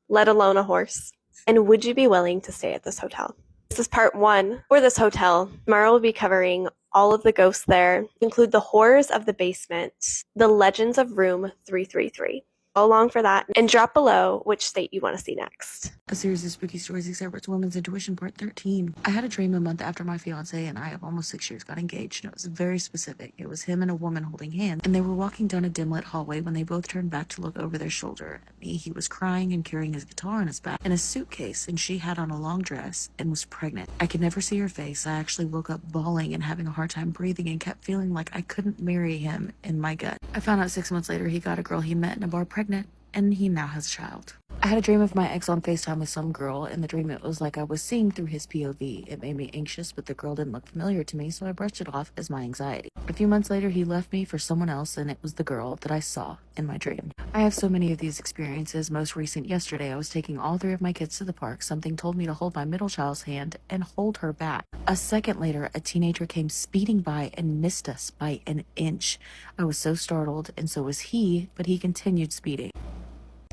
S12: let alone a horse? And would you be willing to stay at this hotel? This is part 1 for this hotel. Tomorrow will be covering all of the ghosts there, include the horrors of the basement, the legends of room 333. Go along for that, and drop below which state you want to see next.
S13: A series of spooky stories except women's intuition part 13. I had a dream a month after my fiance and I of almost 6 years got engaged, and it was very specific. It was him and a woman holding hands, and they were walking down a dim-lit hallway when they both turned back to look over their shoulder at me. He was crying and carrying his guitar on his back and a suitcase, and she had on a long dress and was pregnant. I could never see her face. I actually woke up bawling and having a hard time breathing and kept feeling like I couldn't marry him in my gut. I found out 6 months later he got a girl he met in a bar pregnant, and he now has a child. I had a dream of my ex on FaceTime with some girl. In the dream, it was like I was seeing through his POV. It made me anxious, but the girl didn't look familiar to me, so I brushed it off as my anxiety. A few months later, he left me for someone else, and it was the girl that I saw in my dream. I have so many of these experiences. Most recent yesterday, I was taking all 3 of my kids to the park. Something told me to hold my middle child's hand and hold her back. A second later, a teenager came speeding by and missed us by an inch. I was so startled, and so was he, but he continued speeding.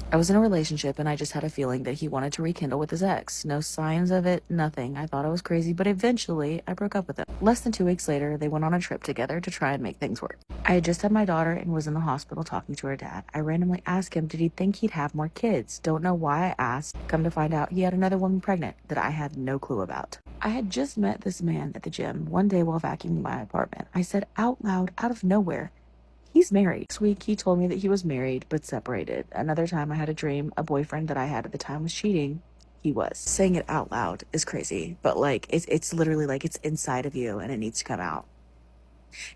S13: I was in a relationship and I just had a feeling that he wanted to rekindle with his ex. No signs of it, nothing. I thought I was crazy, but eventually I broke up with him. Less than 2 weeks later, they went on a trip together to try and make things work. I had just had my daughter and was in the hospital talking to her dad. I randomly asked him, did he think he'd have more kids? Don't know why I asked. Come to find out, he had another woman pregnant that I had no clue about. I had just met this man at the gym one day while vacuuming my apartment. I said out loud, out of nowhere, he's married. This week, he told me that he was married, but separated. Another time I had a dream, a boyfriend that I had at the time was cheating. He was. Saying it out loud is crazy, but like, it's literally like it's inside of you and it needs to come out.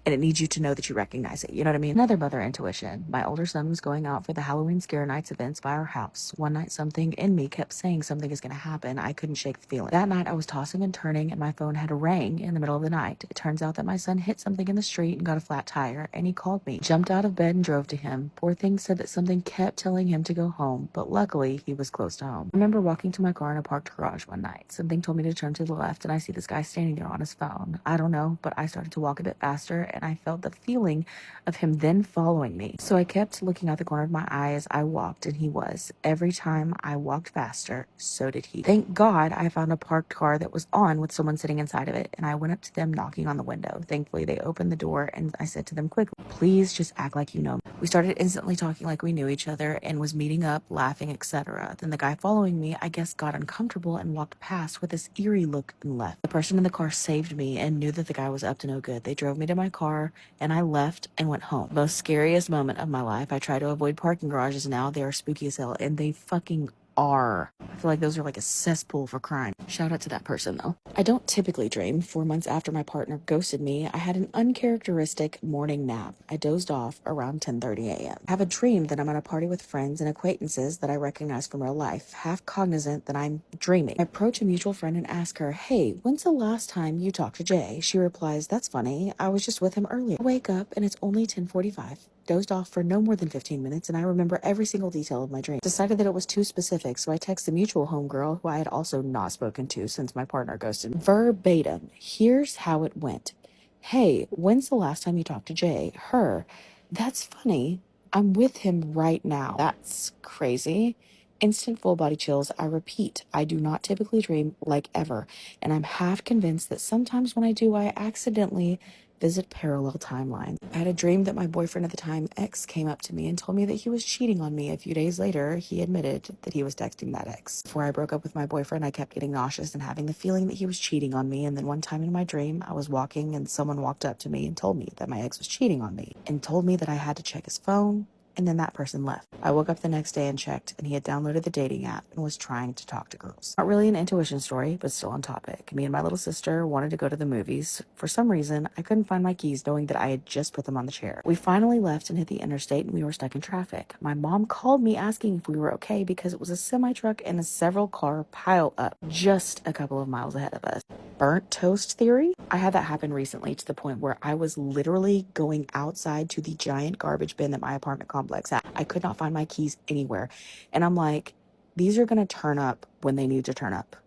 S13: and it needs you to know that you recognize it. You know what I mean? Another mother intuition. My older son was going out for the Halloween Scare Nights events by our house. One night, something in me kept saying something is going to happen. I couldn't shake the feeling. That night, I was tossing and turning, and my phone had rang in the middle of the night. It turns out that my son hit something in the street and got a flat tire, and he called me. Jumped out of bed and drove to him. Poor thing said that something kept telling him to go home, but luckily, he was close to home. I remember walking to my car in a parked garage one night. Something told me to turn to the left, and I see this guy standing there on his phone. I don't know, but I started to walk a bit faster, and I felt the feeling of him then following me. So I kept looking out the corner of my eye as I walked, and he was. Every time I walked faster, so did he. Thank God I found a parked car that was on with someone sitting inside of it, and I went up to them knocking on the window. Thankfully, they opened the door, and I said to them quickly, please just act like you know me. We started instantly talking like we knew each other and was meeting up, laughing, etc. Then the guy following me, I guess, got uncomfortable and walked past with this eerie look and left. The person in the car saved me and knew that the guy was up to no good. They drove me to my car, and I left and went home. Most scariest moment of my life. I try to avoid parking garages now. They are spooky as hell, and they fucking are. I feel like those are like a cesspool for crime. Shout out to that person though. I don't typically dream. 4 months after my partner ghosted me, I had an uncharacteristic morning nap. I dozed off around 10:30 a.m. I have a dream that I'm at a party with friends and acquaintances that I recognize from real life, half cognizant that I'm dreaming. I approach a mutual friend and ask her, hey, when's the last time you talked to Jay? She replies, that's funny. I was just with him earlier. I wake up and it's only 10:45. Dozed off for no more than 15 minutes, and I remember every single detail of my dream. Decided that it was too specific, so I text the mutual homegirl, who I had also not spoken to since my partner ghosted me. Verbatim, here's how it went. Hey, when's the last time you talked to Jay? Her. That's funny. I'm with him right now. That's crazy. Instant full body chills. I repeat, I do not typically dream like ever, and I'm half convinced that sometimes when I do, I accidentally visit parallel timelines. I had a dream that my boyfriend at the time, ex, came up to me and told me that he was cheating on me. A few days later, he admitted that he was texting that ex. Before I broke up with my boyfriend, I kept getting nauseous and having the feeling that he was cheating on me. And then one time in my dream, I was walking and someone walked up to me and told me that my ex was cheating on me and told me that I had to check his phone. And then that person left. I woke up the next day and checked, and he had downloaded the dating app and was trying to talk to girls. Not really an intuition story, but still on topic. Me and my little sister wanted to go to the movies. For some reason, I couldn't find my keys, knowing that I had just put them on the chair. We finally left and hit the interstate, and we were stuck in traffic. My mom called me asking if we were okay because it was a semi-truck and a several-car pile-up just a couple of miles ahead of us. Burnt toast theory? I had that happen recently to the point where I was literally going outside to the giant garbage bin that my apartment complex had. I could not find my keys anywhere. And I'm like, these are going to turn up when they need to turn up.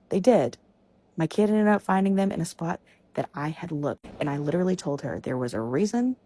S13: They did. My kid ended up finding them in a spot that I had looked. And I literally told her there was a reason,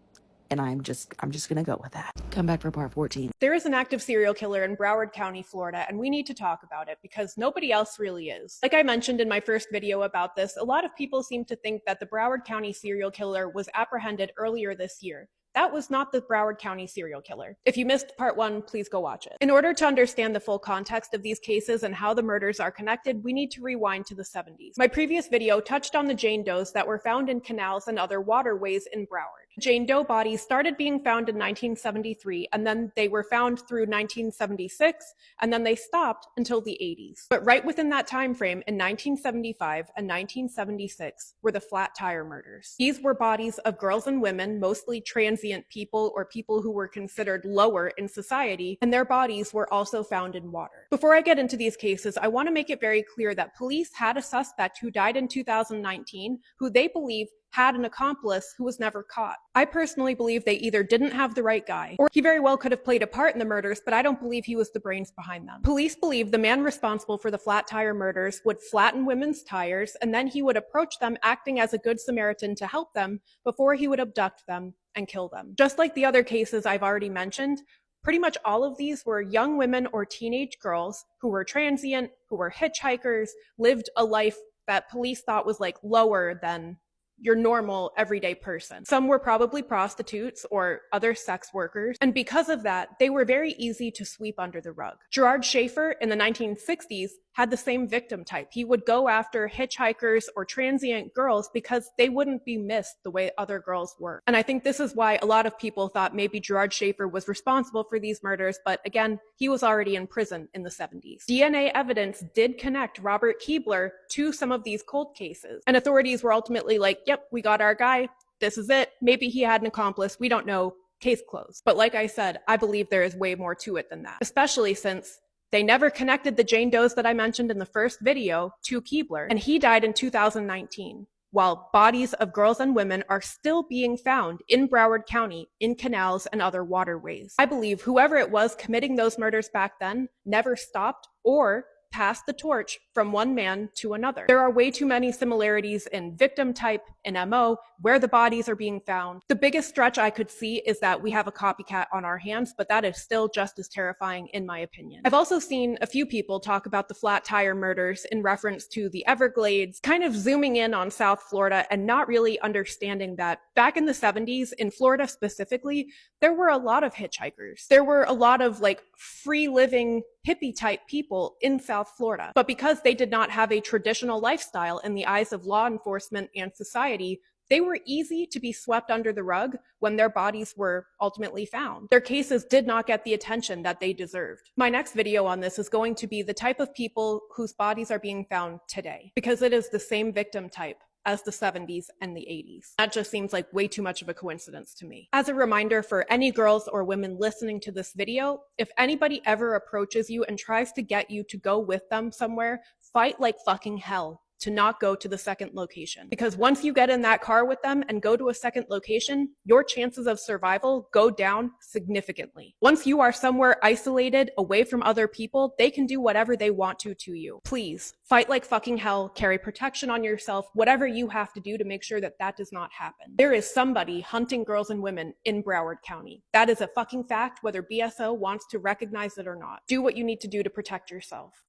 S13: and I'm just going to go with that. Come back for part 14.
S12: There is an active serial killer in Broward County, Florida, and we need to talk about it because nobody else really is. Like I mentioned in my first video about this, a lot of people seem to think that the Broward County serial killer was apprehended earlier this year. That was not the Broward County serial killer. If you missed part 1, please go watch it. In order to understand the full context of these cases and how the murders are connected, we need to rewind to the 70s. My previous video touched on the Jane Does that were found in canals and other waterways in Broward. Jane Doe bodies started being found in 1973, and then they were found through 1976, and then they stopped until the 80s. But right within that time frame, in 1975 and 1976, were the flat tire murders. These were bodies of girls and women, mostly transient people or people who were considered lower in society, and their bodies were also found in water. Before I get into these cases, I want to make it very clear that police had a suspect who died in 2019 who they believe had an accomplice who was never caught. I personally believe they either didn't have the right guy, or he very well could have played a part in the murders, but I don't believe he was the brains behind them. Police believe the man responsible for the flat tire murders would flatten women's tires, and then he would approach them acting as a good Samaritan to help them before he would abduct them and kill them. Just like the other cases I've already mentioned, pretty much all of these were young women or teenage girls who were transient, who were hitchhikers, lived a life that police thought was like lower than your normal everyday person. Some were probably prostitutes or other sex workers, and because of that, they were very easy to sweep under the rug. Gerard Schaefer in the 1960s had the same victim type. He would go after hitchhikers or transient girls because they wouldn't be missed the way other girls were. And I think this is why a lot of people thought maybe Gerard Schaefer was responsible for these murders, but again, he was already in prison in the 70s. DNA evidence did connect Robert Keebler to some of these cold cases, and authorities were ultimately like, yep, we got our guy.
S11: this is it. Maybe he had an accomplice. We don't know. Case closed. But like I said, I believe there is way more to it than that, especially since they never connected the Jane Does that I mentioned in the first video to Keebler, and he died in 2019, while bodies of girls and women are still being found in Broward County, in canals and other waterways. I believe whoever it was committing those murders back then never stopped or passed the torch from one man to another. There are way too many similarities in victim type and MO, where the bodies are being found. The biggest stretch I could see is that we have a copycat on our hands, but that is still just as terrifying in my opinion. I've also seen a few people talk about the flat tire murders in reference to the Everglades, kind of zooming in on South Florida and not really understanding that back in the 70s, in Florida specifically, there were a lot of hitchhikers. There were a lot of like free living hippie type people in South Florida. But because they did not have a traditional lifestyle in the eyes of law enforcement and society, they were easy to be swept under the rug when their bodies were ultimately found. Their cases did not get the attention that they deserved. My next video on this is going to be the type of people whose bodies are being found today, because it is the same victim type as the 70s and the 80s. That just seems like way too much of a coincidence to me. As a reminder for any girls or women listening to this video, if anybody ever approaches you and tries to get you to go with them somewhere, fight like fucking hell to not go to the second location. Because once you get in that car with them and go to a second location, your chances of survival go down significantly. Once you are somewhere isolated, away from other people, they can do whatever they want to you. Please, fight like fucking hell, carry protection on yourself, whatever you have to do to make sure that that does not happen. There is somebody hunting girls and women in Broward County. That is a fucking fact, whether BSO wants to recognize it or not. Do what you need to do to protect yourself.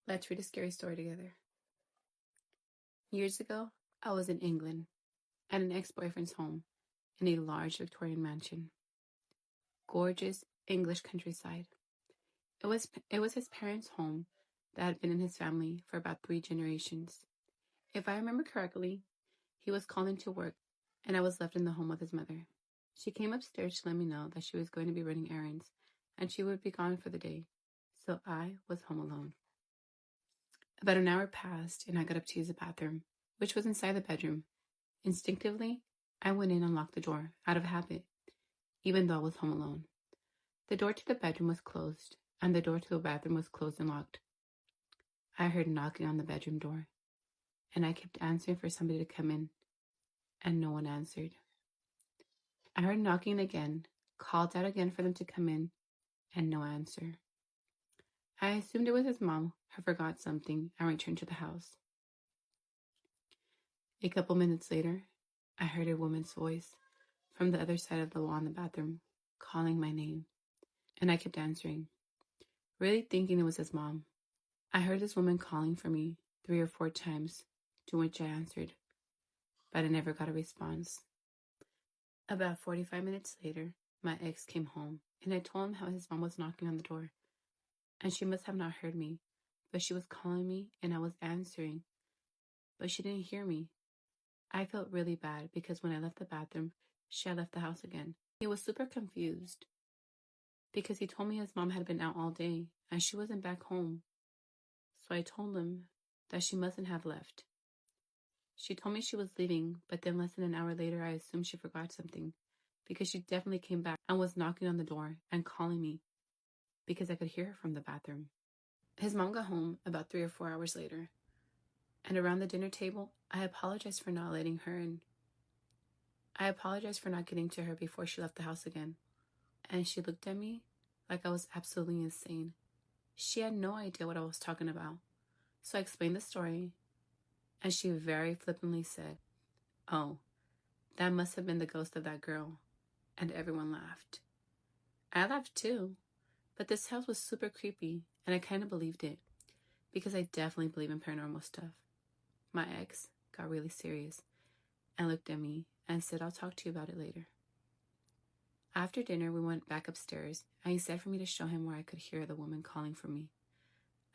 S14: Let's read a scary story together. Years ago, I was in England at an ex-boyfriend's home in a large Victorian mansion. Gorgeous English countryside. It was his parents' home that had been in his family for about 3 generations. If I remember correctly, he was calling to work and I was left in the home with his mother. She came upstairs to let me know that she was going to be running errands and she would be gone for the day, so I was home alone. About an hour passed and I got up to use the bathroom, which was inside the bedroom. Instinctively, I went in and locked the door, out of habit, even though I was home alone. The door to the bedroom was closed, and the door to the bathroom was closed and locked. I heard knocking on the bedroom door, and I kept answering for somebody to come in, and no one answered. I heard knocking again, called out again for them to come in, and no answer. I assumed it was his mom who forgot something and returned to the house. A couple minutes later, I heard a woman's voice from the other side of the wall in the bathroom, calling my name, and I kept answering, really thinking it was his mom. I heard this woman calling for me 3 or 4 times, to which I answered, but I never got a response. About 45 minutes later, my ex came home, and I told him how his mom was knocking on the door, and she must have not heard me, but she was calling me, and I was answering, but she didn't hear me. I felt really bad because when I left the bathroom, she had left the house again. He was super confused because he told me his mom had been out all day and she wasn't back home. So I told him that she mustn't have left. She told me she was leaving, but then less than an hour later, I assumed she forgot something because she definitely came back and was knocking on the door and calling me because I could hear her from the bathroom. His mom got home about 3 or 4 hours later, and around the dinner table, I apologized for not letting her in. I apologized for not getting to her before she left the house again, and she looked at me like I was absolutely insane. She had no idea what I was talking about, so I explained the story, and she very flippantly said, "Oh, that must have been the ghost of that girl," and everyone laughed. I laughed too, but this house was super creepy, and I kind of believed it, because I definitely believe in paranormal stuff. My ex got really serious and looked at me and said, "I'll talk to you about it later." After dinner, we went back upstairs, and he said for me to show him where I could hear the woman calling for me.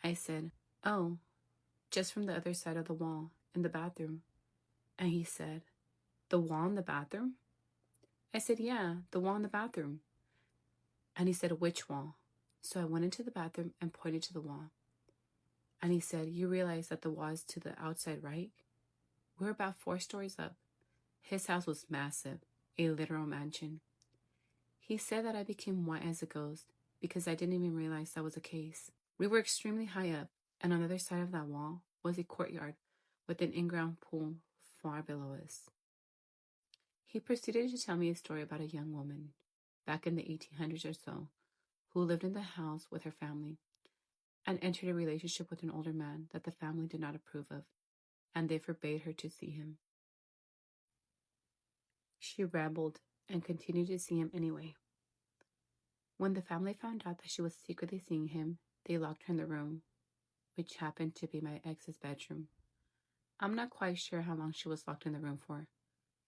S14: I said, "Oh, just from the other side of the wall, in the bathroom." And he said, "The wall in the bathroom?" I said, "Yeah, the wall in the bathroom." And he said, "Which wall?" So I went into the bathroom and pointed to the wall. And he said, "You realize that the wall is to the outside, right? We're about 4 stories up, His house was massive, a literal mansion. He said that I became white as a ghost because I didn't even realize that was the case. We were extremely high up, and on the other side of that wall was a courtyard with an in-ground pool far below us. He proceeded to tell me a story about a young woman, back in the 1800s or so, who lived in the house with her family and entered a relationship with an older man that the family did not approve of, and they forbade her to see him. She rebelled and continued to see him anyway. When the family found out that she was secretly seeing him, they locked her in the room, which happened to be my ex's bedroom. I'm not quite sure how long she was locked in the room for,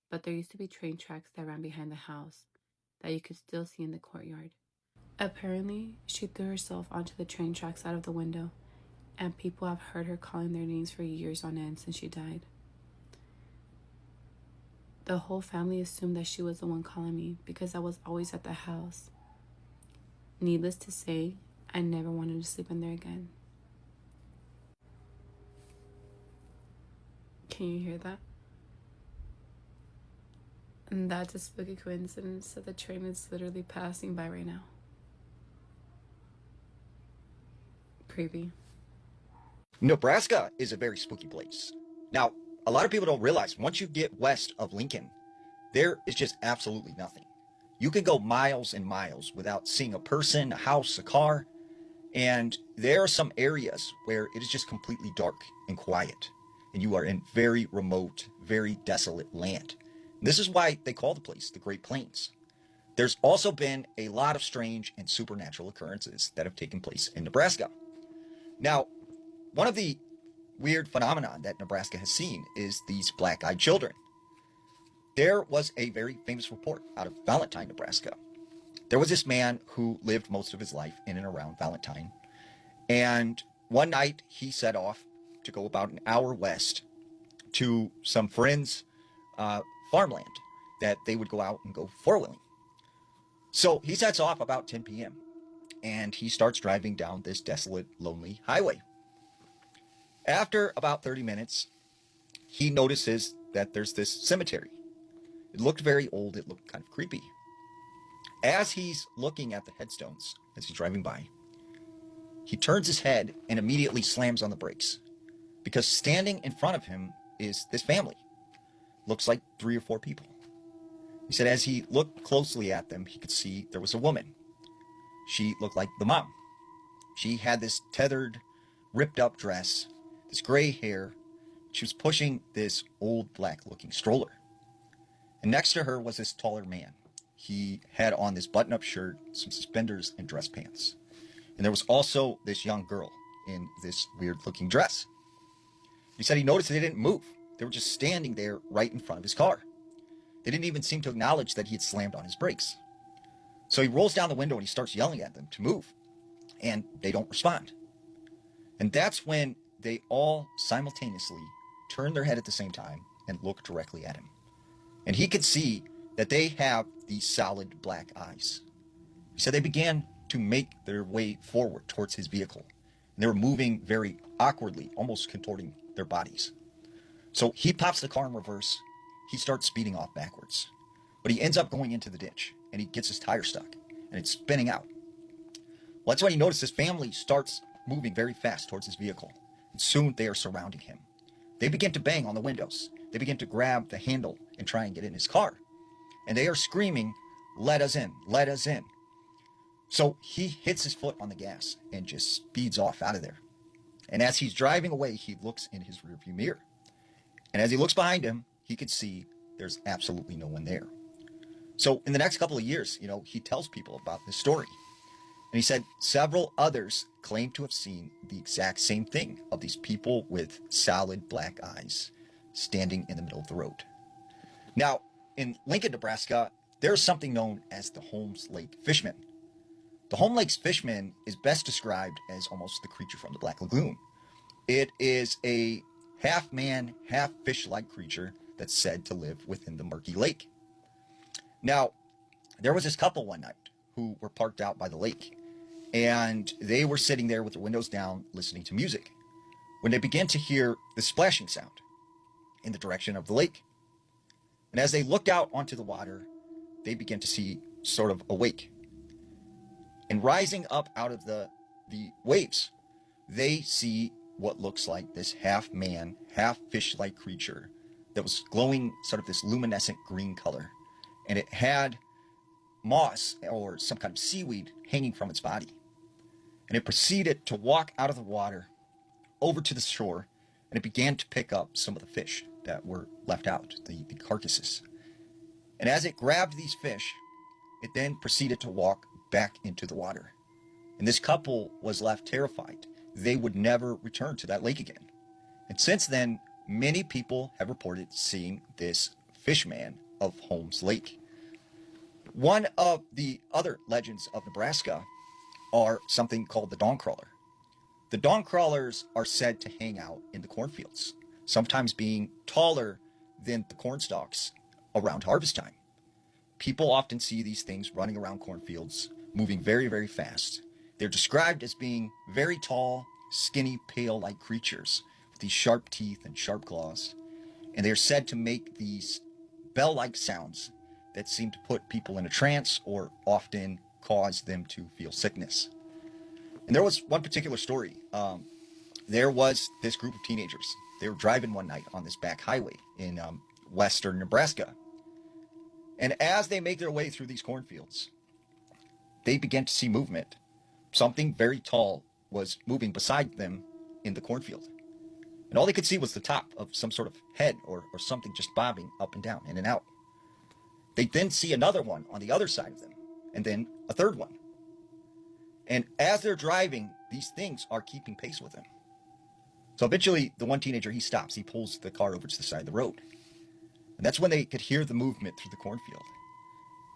S14: but there used to be train tracks that ran behind the house that you could still see in the courtyard. Apparently, she threw herself onto the train tracks out of the window, and people have heard her calling their names for years on end since she died. The whole family assumed that she was the one calling me because I was always at the house. Needless to say, I never wanted to sleep in there again. Can you hear that? And that's a spooky coincidence that the train is literally passing by right now. Creepy.
S15: Nebraska is a very spooky place. Now, a lot of people don't realize once you get west of Lincoln, there is just absolutely nothing. You can go miles and miles without seeing a person, a house, a car, and there are some areas where it is just completely dark and quiet, and you are in very remote, very desolate land. And this is why they call the place the Great Plains. There's also been a lot of strange and supernatural occurrences that have taken place in Nebraska. Now, one of the weird phenomenon that Nebraska has seen is these black-eyed children. There was a very famous report out of Valentine, Nebraska. There was this man who lived most of his life in and around Valentine. And one night he set off to go about an hour west to some friends' farmland that they would go out and go four-wheeling. So he sets off about 10 p.m. and he starts driving down this desolate, lonely highway. After about 30 minutes, he notices that there's this cemetery. It looked very old. It looked kind of creepy. As he's looking at the headstones, as he's driving by, he turns his head and immediately slams on the brakes because standing in front of him is this family. Looks like 3 or 4 people. He said as he looked closely at them, he could see there was a woman. She looked like the mom. She had this tethered, ripped up dress, this gray hair. She was pushing this old black-looking stroller. And next to her was this taller man. He had on this button-up shirt, some suspenders, and dress pants. And there was also this young girl in this weird-looking dress. He said he noticed they didn't move. They were just standing there right in front of his car. They didn't even seem to acknowledge that he had slammed on his brakes. So he rolls down the window and he starts yelling at them to move. And they don't respond. And that's when they all simultaneously turn their head at the same time and look directly at him. And he could see that they have these solid black eyes. He said they began to make their way forward towards his vehicle. And they were moving very awkwardly, almost contorting their bodies. So he pops the car in reverse. He starts speeding off backwards. But he ends up going into the ditch, and he gets his tire stuck, and it's spinning out. Well, that's when he noticed his family starts moving very fast towards his vehicle. And soon they are surrounding him. They begin to bang on the windows. They begin to grab the handle and try and get in his car. And they are screaming, "Let us in, let us in." So he hits his foot on the gas and just speeds off out of there. And as he's driving away, he looks in his rearview mirror. And as he looks behind him, he can see there's absolutely no one there. So in the next couple of years, he tells people about this story. And he said several others claim to have seen the exact same thing of these people with solid black eyes standing in the middle of the road. Now, in Lincoln, Nebraska, there's something known as the Holmes Lake Fishman. The Holmes Lake Fishman is best described as almost the creature from the Black Lagoon. It is a half man, half fish-like creature that's said to live within the murky lake. Now, there was this couple one night who were parked out by the lake, and they were sitting there with their windows down listening to music when they began to hear the splashing sound in the direction of the lake. And as they looked out onto the water, they began to see sort of a wake. And rising up out of the waves, they see what looks like this half man, half fish-like creature that was glowing sort of this luminescent green color. And it had moss or some kind of seaweed hanging from its body. And it proceeded to walk out of the water over to the shore, and it began to pick up some of the fish that were left out, the carcasses. And as it grabbed these fish, it then proceeded to walk back into the water. And this couple was left terrified. They would never return to that lake again. And since then, many people have reported seeing this fish man of Holmes Lake. One of the other legends of Nebraska are something called the dawn crawler. The dawn crawlers are said to hang out in the cornfields, sometimes being taller than the corn stalks around harvest time. People often see these things running around cornfields, moving very, very fast. They're described as being very tall, skinny, pale-like creatures with these sharp teeth and sharp claws. And they're said to make these bell-like sounds that seem to put people in a trance or often cause them to feel sickness. And there was one particular story. There was this group of teenagers. They were driving one night on this back highway in western Nebraska. And as they make their way through these cornfields, they began to see movement. Something very tall was moving beside them in the cornfield. And all they could see was the top of some sort of head or something just bobbing up and down, in and out. They then see another one on the other side of them, and then a third one. And as they're driving, these things are keeping pace with them. So eventually, the one teenager, he stops. He pulls the car over to the side of the road. And that's when they could hear the movement through the cornfield.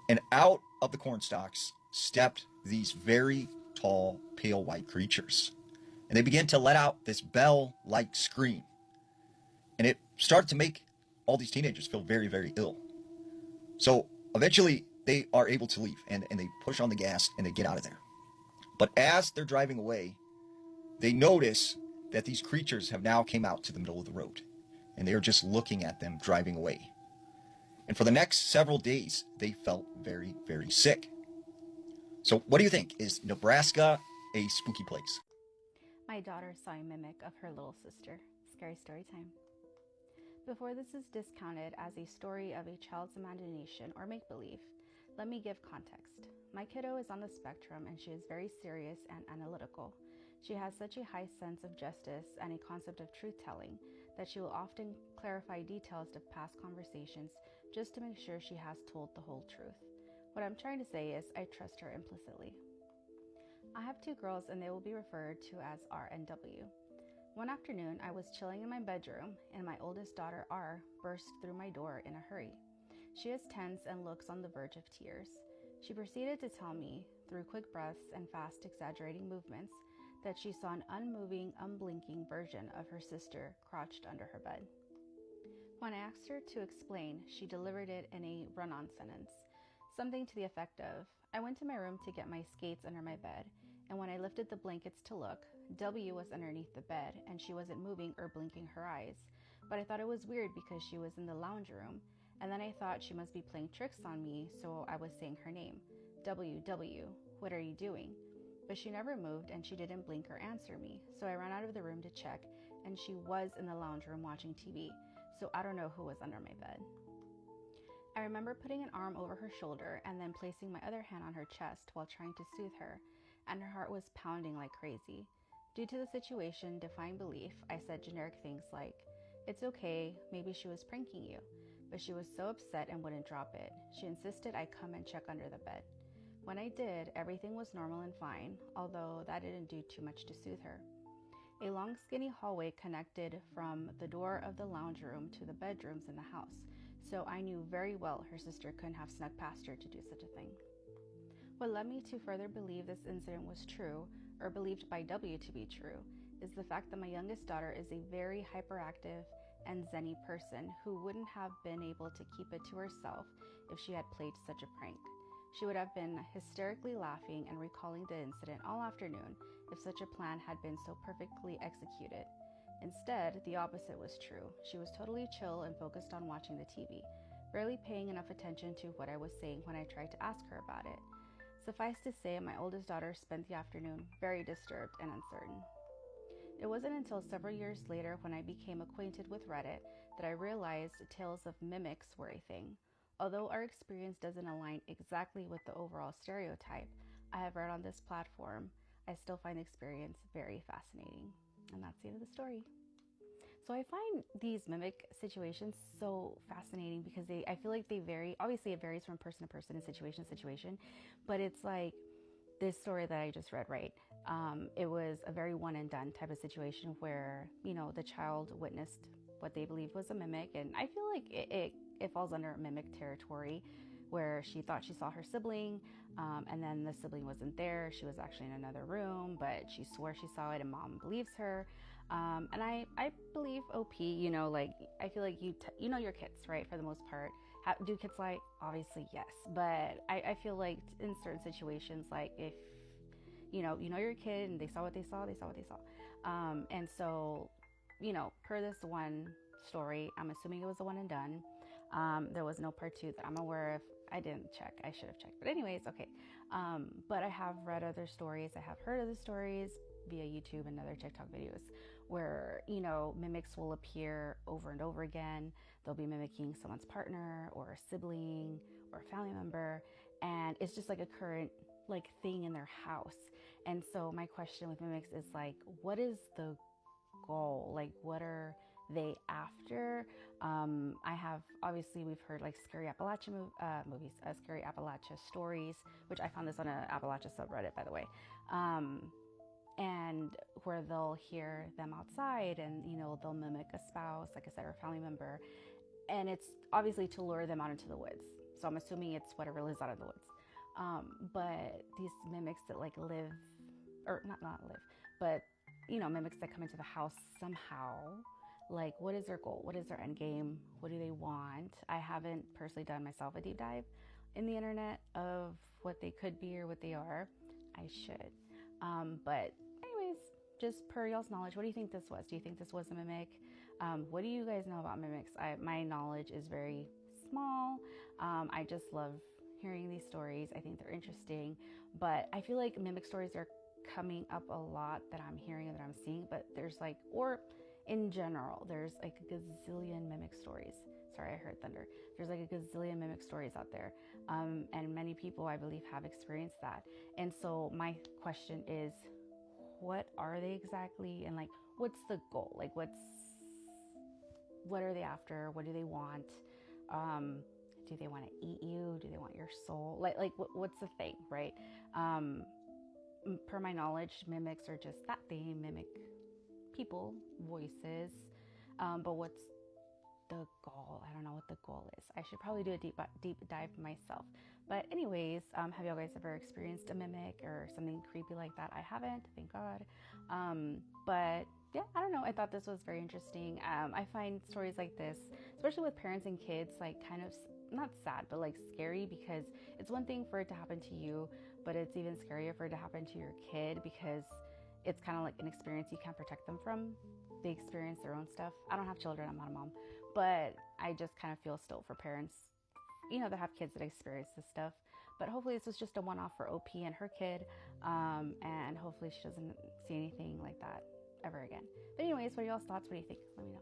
S15: And out of the corn stalks stepped these very tall, pale white creatures. And they began to let out this bell-like scream. And it started to make all these teenagers feel very, very ill. So eventually, they are able to leave, and they push on the gas, and they get out of there. But as they're driving away, they notice that these creatures have now came out to the middle of the road, and they are just looking at them driving away. And for the next several days, they felt very, very sick. So what do you think? Is Nebraska a spooky place?
S16: My daughter saw a mimic of her little sister. Scary story time. Before this is discounted as a story of a child's imagination or make-believe, let me give context. My kiddo is on the spectrum, and she is very serious and analytical. She has such a high sense of justice and a concept of truth-telling that she will often clarify details of past conversations just to make sure she has told the whole truth. What I'm trying to say is I trust her implicitly. I have two girls, and they will be referred to as R and W. One afternoon, I was chilling in my bedroom, and my oldest daughter, R, burst through my door in a hurry. She is tense and looks on the verge of tears. She proceeded to tell me, through quick breaths and fast exaggerating movements, that she saw an unmoving, unblinking version of her sister crouched under her bed. When I asked her to explain, she delivered it in a run-on sentence, something to the effect of, I went to my room to get my skates under my bed, and when I lifted the blankets to look, W was underneath the bed, and she wasn't moving or blinking her eyes. But I thought it was weird because she was in the lounge room, and then I thought she must be playing tricks on me, so I was saying her name. W, what are you doing? But she never moved, and she didn't blink or answer me, so I ran out of the room to check, and she was in the lounge room watching TV, so I don't know who was under my bed. I remember putting an arm over her shoulder and then placing my other hand on her chest while trying to soothe her, and her heart was pounding like crazy. Due to the situation defying belief, I said generic things like, it's okay, maybe she was pranking you. But she was so upset and wouldn't drop it. She insisted I come and check under the bed. When I did, everything was normal and fine, although that didn't do too much to soothe her. A long skinny hallway connected from the door of the lounge room to the bedrooms in the house, so I knew very well her sister couldn't have snuck past her to do such a thing. What led me to further believe this incident was true, or believed by W to be true, is the fact that my youngest daughter is a very hyperactive and zenny person who wouldn't have been able to keep it to herself if she had played such a prank. She would have been hysterically laughing and recalling the incident all afternoon if such a plan had been so perfectly executed. Instead, the opposite was true. She was totally chill and focused on watching the TV. barely paying enough attention to what I was saying when I tried to ask her about it. Suffice to say, my oldest daughter spent the afternoon very disturbed and uncertain. It wasn't until several years later, when I became acquainted with Reddit, that I realized tales of mimics were a thing. Although our experience doesn't align exactly with the overall stereotype I have read on this platform, I still find the experience very fascinating. And that's the end of the story. So I find these mimic situations so fascinating because I feel like they vary. Obviously, it varies from person to person and situation to situation, but it's like this story that I just read, right? It was a very one and done type of situation where, the child witnessed what they believed was a mimic. And I feel like it falls under mimic territory, where she thought she saw her sibling, and then the sibling wasn't there. She was actually in another room, but she swore she saw it, and mom believes her. And I believe OP, I feel like you know your kids, right? For the most part. Do kids lie? Obviously, yes. But I feel like in certain situations, like if, you know your kid and they saw what they saw, they saw what they saw. And so, per this one story, I'm assuming it was the one and done. There was no part 2 that I'm aware of. I didn't check. I should have checked. But anyways, okay. But I have read other stories. I have heard of the stories via YouTube and other TikTok videos where, mimics will appear over and over again. They'll be mimicking someone's partner or a sibling or a family member. And it's just like a current thing in their house. And so my question with mimics is what is the goal? What are they after? We've heard scary Appalachia movies, scary Appalachia stories, which I found this on a Appalachia subreddit, by the way, and where they'll hear them outside and they'll mimic a spouse, like I said, or a family member, and it's obviously to lure them out into the woods. So I'm assuming it's whatever lives out in the woods. But these mimics that live, or not live, but mimics that come into the house somehow, what is their goal? What is their end game? What do they want? I haven't personally done myself a deep dive in the internet of what they could be or what they are. I should. But anyways, just per y'all's knowledge, what do you think this was? Do you think this was a mimic? What do you guys know about mimics? My knowledge is very small. I just love hearing these stories. I think they're interesting, but I feel like mimic stories are coming up a lot that I'm hearing and that I'm seeing, but there's or in general, there's a gazillion mimic stories. Sorry, I heard thunder. There's a gazillion mimic stories out there. And many people, I believe, have experienced that. And so my question is, what are they exactly? And what's the goal? What are they after? What do they want? Do they want to eat you? Do they want your soul? What's the thing, right? Per my knowledge, mimics are just that. They mimic people, voices. But what's the goal? I don't know what the goal is. I should probably do a deep dive myself. But anyways, have y'all guys ever experienced a mimic or something creepy like that? I haven't, thank God. But yeah, I don't know. I thought this was very interesting. I find stories like this, especially with parents and kids, kind of not sad, but scary, because it's one thing for it to happen to you, but it's even scarier for it to happen to your kid, because it's kind of an experience you can't protect them from. They experience their own stuff. I don't have children, I'm not a mom, but I just kind of feel still for parents, that have kids that experience this stuff. But hopefully this was just a one-off for OP and her kid, and hopefully she doesn't see anything like that ever again. But anyways, what are y'all's thoughts? What do you think? Let me know.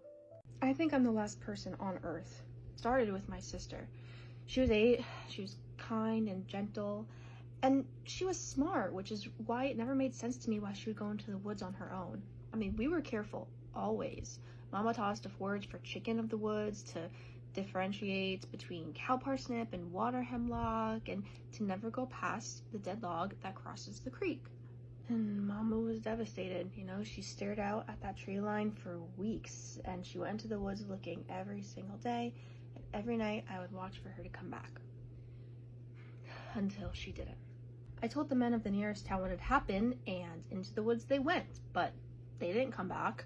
S17: I think I'm the last person on earth. Started with my sister. She was 8, she was kind and gentle, and she was smart, which is why it never made sense to me why she would go into the woods on her own. I mean, we were careful, always. Mama taught us to forage for chicken of the woods, to differentiate between cow parsnip and water hemlock, and to never go past the dead log that crosses the creek. And Mama was devastated. She stared out at that tree line for weeks, and she went into the woods looking every single day, and every night I would watch for her to come back. Until she didn't. I told the men of the nearest town what had happened, and into the woods they went, but they didn't come back.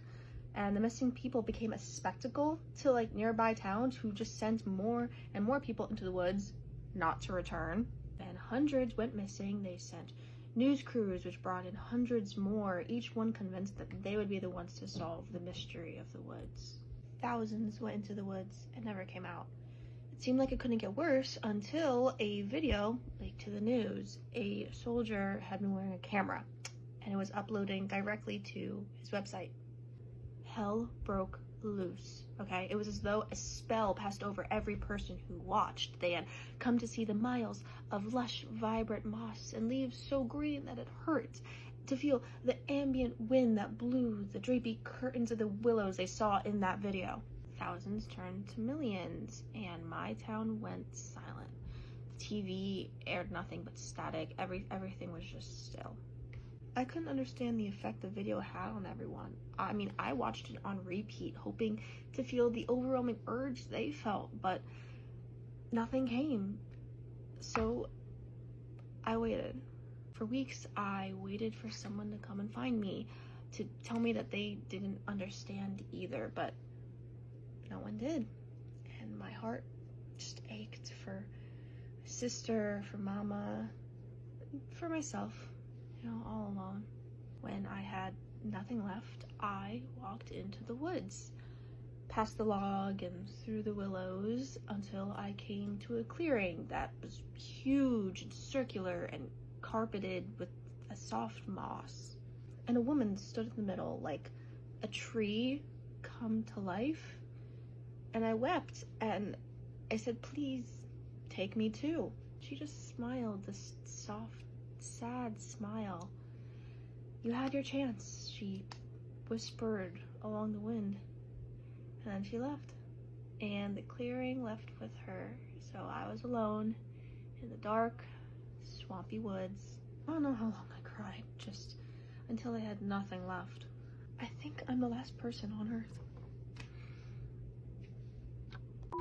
S17: And the missing people became a spectacle to nearby towns, who just sent more and more people into the woods not to return. And hundreds went missing. They sent news crews, which brought in hundreds more, each one convinced that they would be the ones to solve the mystery of the woods. Thousands went into the woods and never came out. seemed like it couldn't get worse until a video leaked to the news. A soldier had been wearing a camera, and it was uploading directly to his website. Hell broke loose, okay? It was as though a spell passed over every person who watched. They had come to see the miles of lush, vibrant moss and leaves so green that it hurt, to feel the ambient wind that blew the drapey curtains of the willows they saw in that video. Thousands turned to millions, and my town went silent. The TV aired nothing but static. Everything was just still. I couldn't understand the effect the video had on everyone. I mean, I watched it on repeat, hoping to feel the overwhelming urge they felt, but nothing came. So I waited. For weeks, I waited for someone to come and find me, to tell me that they didn't understand either, but no one did. And my heart just ached for my sister, for Mama, for myself. All alone. When I had nothing left, I walked into the woods, past the log and through the willows, until I came to a clearing that was huge and circular and carpeted with a soft moss. And a woman stood in the middle, like a tree come to life. And I wept, and I said, "Please, take me too." She just smiled, this soft, sad smile. "You had your chance," she whispered along the wind. And then she left. And the clearing left with her. So I was alone in the dark, swampy woods. I don't know how long I cried, just until I had nothing left. I think I'm the last person on Earth.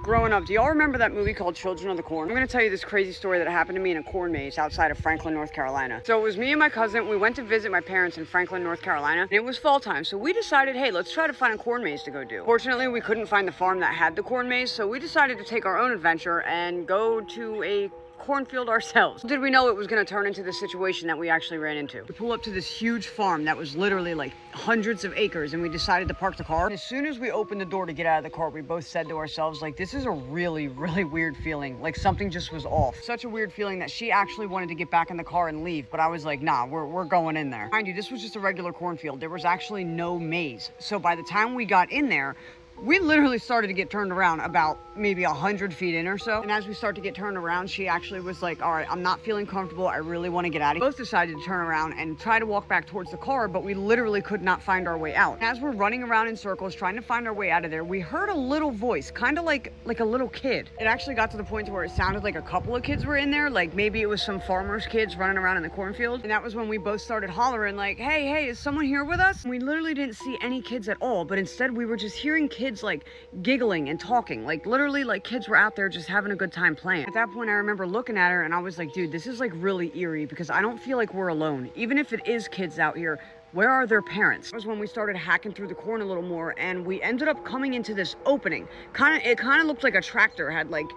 S18: Growing up, do y'all remember that movie called Children of the Corn? I'm gonna tell you this crazy story that happened to me in a corn maze outside of Franklin, North Carolina. So it was me and my cousin. We went to visit my parents in Franklin, North Carolina, and it was fall time. So we decided, hey, let's try to find a corn maze to go do. Fortunately, we couldn't find the farm that had the corn maze, so we decided to take our own adventure and go to a cornfield ourselves. Did we know it was going to turn into the situation that we actually ran into? We pull up to this huge farm that was literally like hundreds of acres, and we decided to park the car. And as soon as we opened the door to get out of the car, we both said to ourselves, like, this is a really, really weird feeling. Like something just was off. Such a weird feeling that she actually wanted to get back in the car and leave, but I was like, nah, we're going in there. Mind you, this was just a regular cornfield. There was actually no maze. So by the time we got in there, we literally started to get turned around about maybe 100 feet in or so. And as we start to get turned around, she actually was like, all right, I'm not feeling comfortable. I really want to get out of here. Both decided to turn around and try to walk back towards the car, but we literally could not find our way out. As we're running around in circles, trying to find our way out of there, we heard a little voice, kind of like a little kid. It actually got to the point where it sounded like a couple of kids were in there. Like maybe it was some farmers' kids running around in the cornfield. And that was when we both started hollering like, hey, is someone here with us? And we literally didn't see any kids at all, but instead we were just hearing kids like giggling and talking, like literally like kids were out there just having a good time playing. At that point I remember looking at her and I was like, dude, this is like really eerie because I don't feel like we're alone. Even if it is kids out here, where are their parents? That was when we started hacking through the corn a little more, and we ended up coming into this opening. It kind of looked like a tractor had like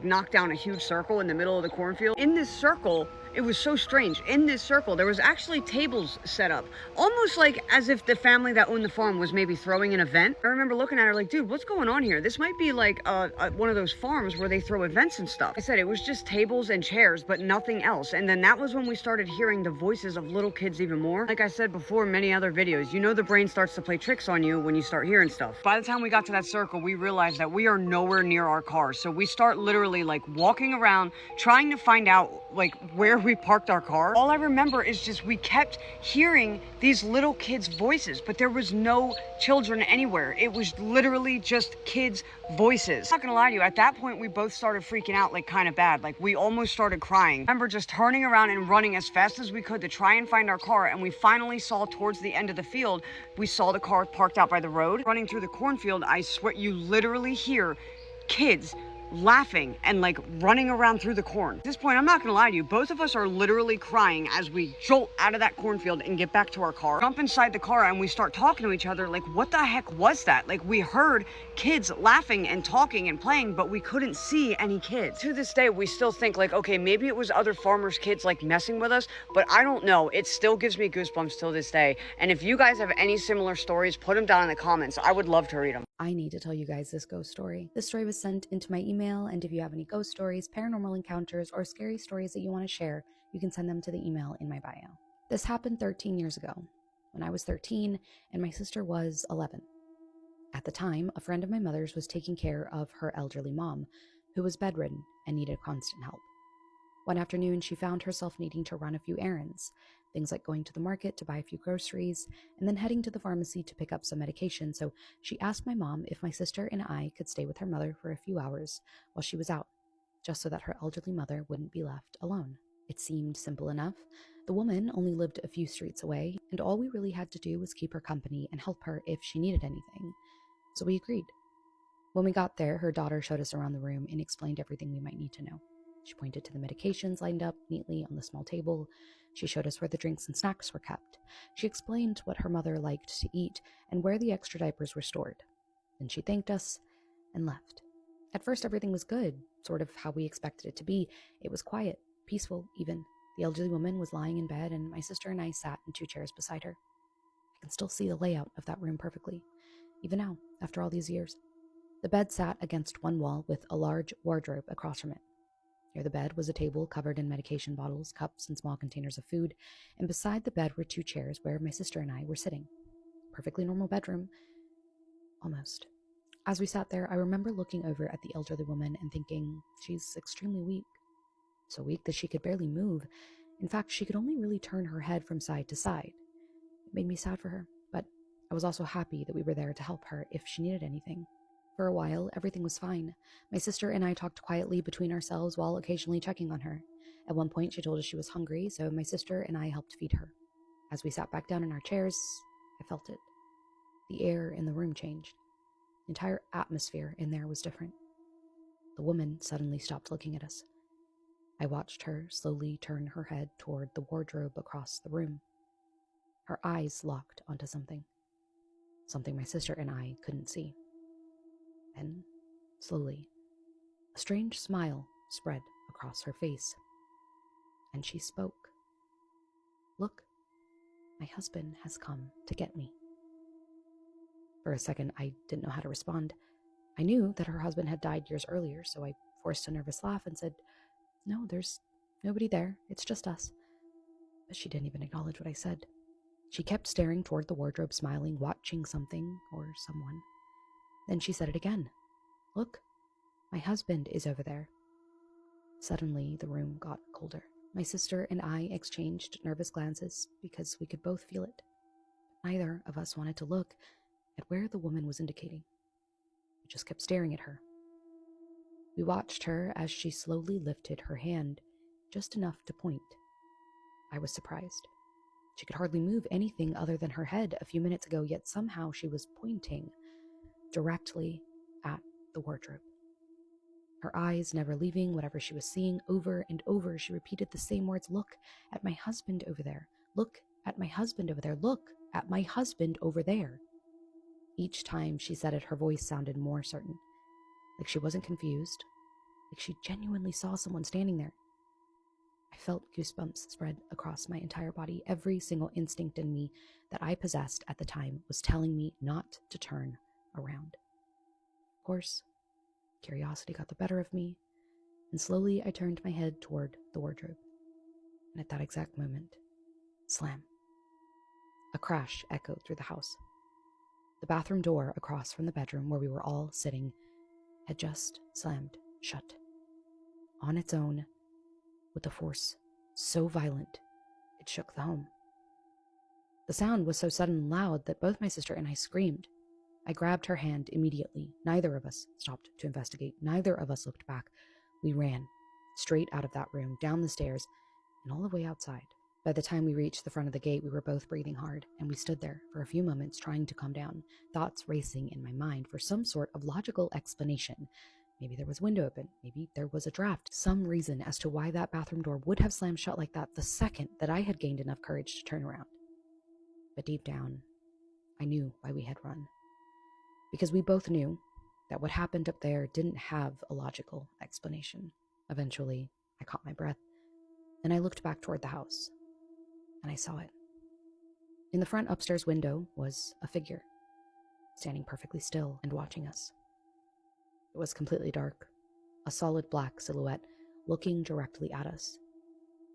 S18: knocked down a huge circle in the middle of the cornfield. In this circle, it was so strange. In this circle, there was actually tables set up, almost like as if the family that owned the farm was maybe throwing an event. I remember looking at her like, dude, what's going on here? This might be like one of those farms where they throw events and stuff. I said it was just tables and chairs, but nothing else. And then that was when we started hearing the voices of little kids even more. Like I said before in many other videos, you know the brain starts to play tricks on you when you start hearing stuff. By the time we got to that circle, we realized that we are nowhere near our car. So we start literally like walking around, trying to find out like where we parked our car. All I remember is just we kept hearing these little kids' voices, but there was no children anywhere. It was literally just kids' voices. I'm not gonna lie to you, at that point we both started freaking out like kind of bad. Like we almost started crying. I remember just turning around and running as fast as we could to try and find our car, and we finally saw towards the end of the field, we saw the car parked out by the road. Running through the cornfield, I swear you literally hear kids laughing and like running around through the corn. At this point, I'm not gonna lie to you, both of us are literally crying as we jolt out of that cornfield and get back to our car, jump inside the car, and we start talking to each other like, what the heck was that? Like we heard kids laughing and talking and playing, but we couldn't see any kids. To this day, we still think like, okay, maybe it was other farmers' kids like messing with us, but I don't know. It still gives me goosebumps till this day. And if you guys have any similar stories, put them down in the comments. I would love to read them.
S19: I need to tell you guys this ghost story. This story was sent into my email, and if you have any ghost stories, paranormal encounters, or scary stories that you want to share, you can send them to the email in my bio. This happened 13 years ago, when I was 13 and my sister was 11. At the time, a friend of my mother's was taking care of her elderly mom, who was bedridden and needed constant help. One afternoon, she found herself needing to run a few errands, things like going to the market to buy a few groceries, and then heading to the pharmacy to pick up some medication, so she asked my mom if my sister and I could stay with her mother for a few hours while she was out, just so that her elderly mother wouldn't be left alone. It seemed simple enough. The woman only lived a few streets away, and all we really had to do was keep her company and help her if she needed anything. So we agreed. When we got there, her daughter showed us around the room and explained everything we might need to know. She pointed to the medications lined up neatly on the small table. She showed us where the drinks and snacks were kept. She explained what her mother liked to eat and where the extra diapers were stored. Then she thanked us and left. At first, everything was good, sort of how we expected it to be. It was quiet, peaceful even. The elderly woman was lying in bed, and my sister and I sat in 2 chairs beside her. I can still see the layout of that room perfectly, even now, after all these years. The bed sat against one wall with a large wardrobe across from it. Near the bed was a table covered in medication bottles, cups, and small containers of food, and beside the bed were 2 chairs where my sister and I were sitting. Perfectly normal bedroom. Almost. As we sat there, I remember looking over at the elderly woman and thinking, she's extremely weak. So weak that she could barely move. In fact, she could only really turn her head from side to side. It made me sad for her, but I was also happy that we were there to help her if she needed anything. For a while, everything was fine. My sister and I talked quietly between ourselves while occasionally checking on her. At one point, she told us she was hungry, so my sister and I helped feed her. As we sat back down in our chairs, I felt it. The air in the room changed. The entire atmosphere in there was different. The woman suddenly stopped looking at us. I watched her slowly turn her head toward the wardrobe across the room. Her eyes locked onto something my sister and I couldn't see. Then, slowly, a strange smile spread across her face, and she spoke. "Look, my husband has come to get me." For a second, I didn't know how to respond. I knew that her husband had died years earlier, so I forced a nervous laugh and said, "No, there's nobody there. It's just us." But she didn't even acknowledge what I said. She kept staring toward the wardrobe, smiling, watching something or someone. Then she said it again. "Look, my husband is over there." Suddenly, the room got colder. My sister and I exchanged nervous glances because we could both feel it. Neither of us wanted to look at where the woman was indicating. We just kept staring at her. We watched her as she slowly lifted her hand, just enough to point. I was surprised. She could hardly move anything other than her head a few minutes ago, yet somehow she was pointing directly at the wardrobe. Her eyes never leaving whatever she was seeing. Over and over, she repeated the same words. "Look at my husband over there. Look at my husband over there. Look at my husband over there." Each time she said it, her voice sounded more certain, like she wasn't confused, like she genuinely saw someone standing there. I felt goosebumps spread across my entire body. Every single instinct in me that I possessed at the time was telling me not to turn around. Of course, curiosity got the better of me, and slowly I turned my head toward the wardrobe. And at that exact moment, slam. A crash echoed through the house. The bathroom door across from the bedroom where we were all sitting had just slammed shut. On its own, with a force so violent, it shook the home. The sound was so sudden and loud that both my sister and I screamed. I grabbed her hand immediately. Neither of us stopped to investigate. Neither of us looked back. We ran, straight out of that room, down the stairs, and all the way outside. By the time we reached the front of the gate, we were both breathing hard, and we stood there for a few moments trying to calm down, thoughts racing in my mind for some sort of logical explanation. Maybe there was a window open, maybe there was a draft, some reason as to why that bathroom door would have slammed shut like that the second that I had gained enough courage to turn around. But deep down, I knew why we had run. Because we both knew that what happened up there didn't have a logical explanation. Eventually, I caught my breath, and I looked back toward the house, and I saw it. In the front upstairs window was a figure. standing perfectly still and watching us. It was completely dark, a solid black silhouette looking directly at us,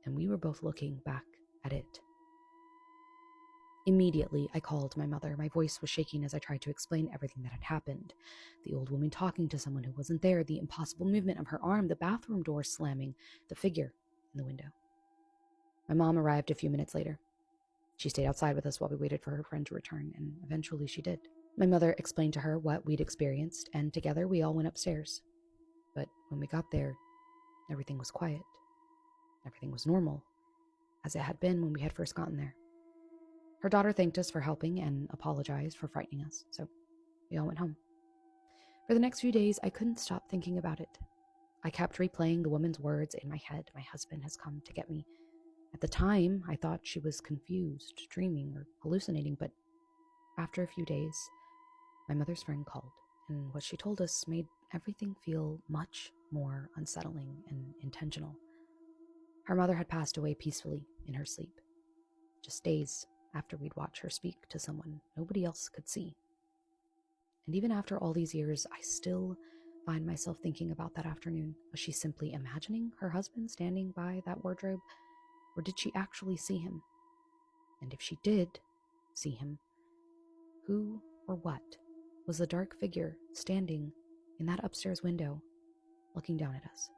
S19: and we were both looking back at it. Immediately, I called my mother. My voice was shaking as I tried to explain everything that had happened. The old woman talking to someone who wasn't there, the impossible movement of her arm, the bathroom door slamming, the figure in the window. My mom arrived a few minutes later. She stayed outside with us while we waited for her friend to return, and eventually she did. My mother explained to her what we'd experienced, and together we all went upstairs. But when we got there, everything was quiet. Everything was normal, as it had been when we had first gotten there. Her daughter thanked us for helping and apologized for frightening us, so we all went home. For the next few days, I couldn't stop thinking about it. I kept replaying the woman's words in my head. My husband has come to get me. At the time, I thought she was confused, dreaming, or hallucinating, but after a few days, my mother's friend called, and what she told us made everything feel much more unsettling and intentional. Her mother had passed away peacefully in her sleep, just days after we'd watch her speak to someone nobody else could see. And even after all these years, I still find myself thinking about that afternoon. Was she simply imagining her husband standing by that wardrobe, or did she actually see him? And if she did see him, who or what was the dark figure standing in that upstairs window, looking down at us?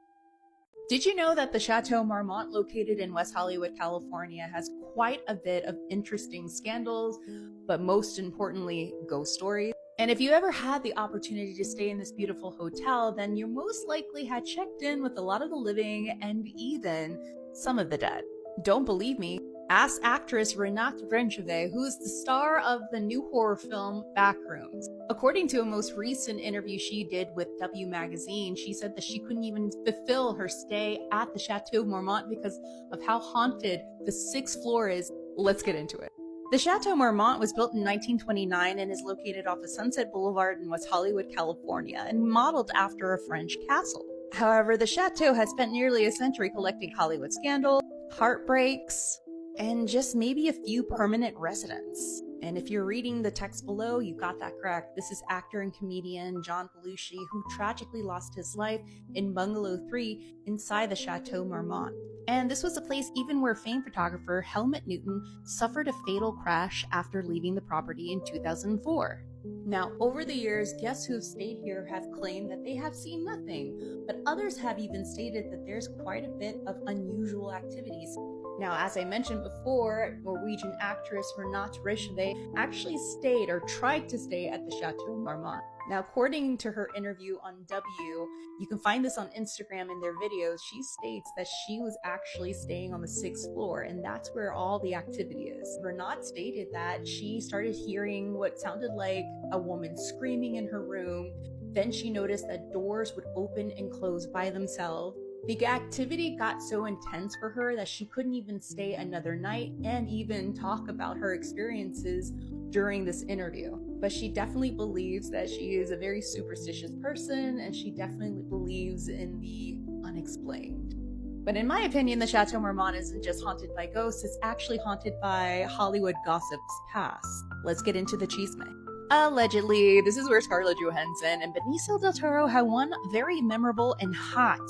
S7: Did you know that the Chateau Marmont, located in West Hollywood, California, has quite a bit of interesting scandals, but most importantly, ghost stories? And if you ever had the opportunity to stay in this beautiful hotel, then you most likely had checked in with a lot of the living and even some of the dead. Don't believe me? Ask actress Renate Rencheve, who is the star of the new horror film Backrooms. According to a most recent interview she did with W Magazine, she said that she couldn't even fulfill her stay at the Chateau Marmont because of how haunted the 6th floor is. Let's get into it. The Chateau Marmont was built in 1929 and is located off of Sunset Boulevard in West Hollywood, California, and modeled after a French castle. However, the chateau has spent nearly a century collecting Hollywood scandals, heartbreaks, and just maybe a few permanent residents. And if you're reading the text below, you got that correct. This is actor and comedian John Belushi, who tragically lost his life in Bungalow 3 inside the Chateau Marmont. And this was a place even where famed photographer Helmut Newton suffered a fatal crash after leaving the property in 2004. Now, over the years, guests who have stayed here have claimed that they have seen nothing, but others have even stated that there's quite a bit of unusual activities. Now, as I mentioned before, Norwegian actress Renate Rencheve actually stayed or tried to stay at the Chateau Marmont. Now, according to her interview on W, you can find this on Instagram in their videos, she states that she was actually staying on the 6th floor, and that's where all the activity is. Renate stated that she started hearing what sounded like a woman screaming in her room. Then she noticed that doors would open and close by themselves. The activity got so intense for her that she couldn't even stay another night and even talk about her experiences during this interview. But she definitely believes that she is a very superstitious person, and she definitely believes in the unexplained. But in my opinion, the Chateau Marmont isn't just haunted by ghosts, it's actually haunted by Hollywood gossip's past. Let's get into the chisme. Allegedly, this is where Scarlett Johansson and Benicio del Toro had one very memorable and hot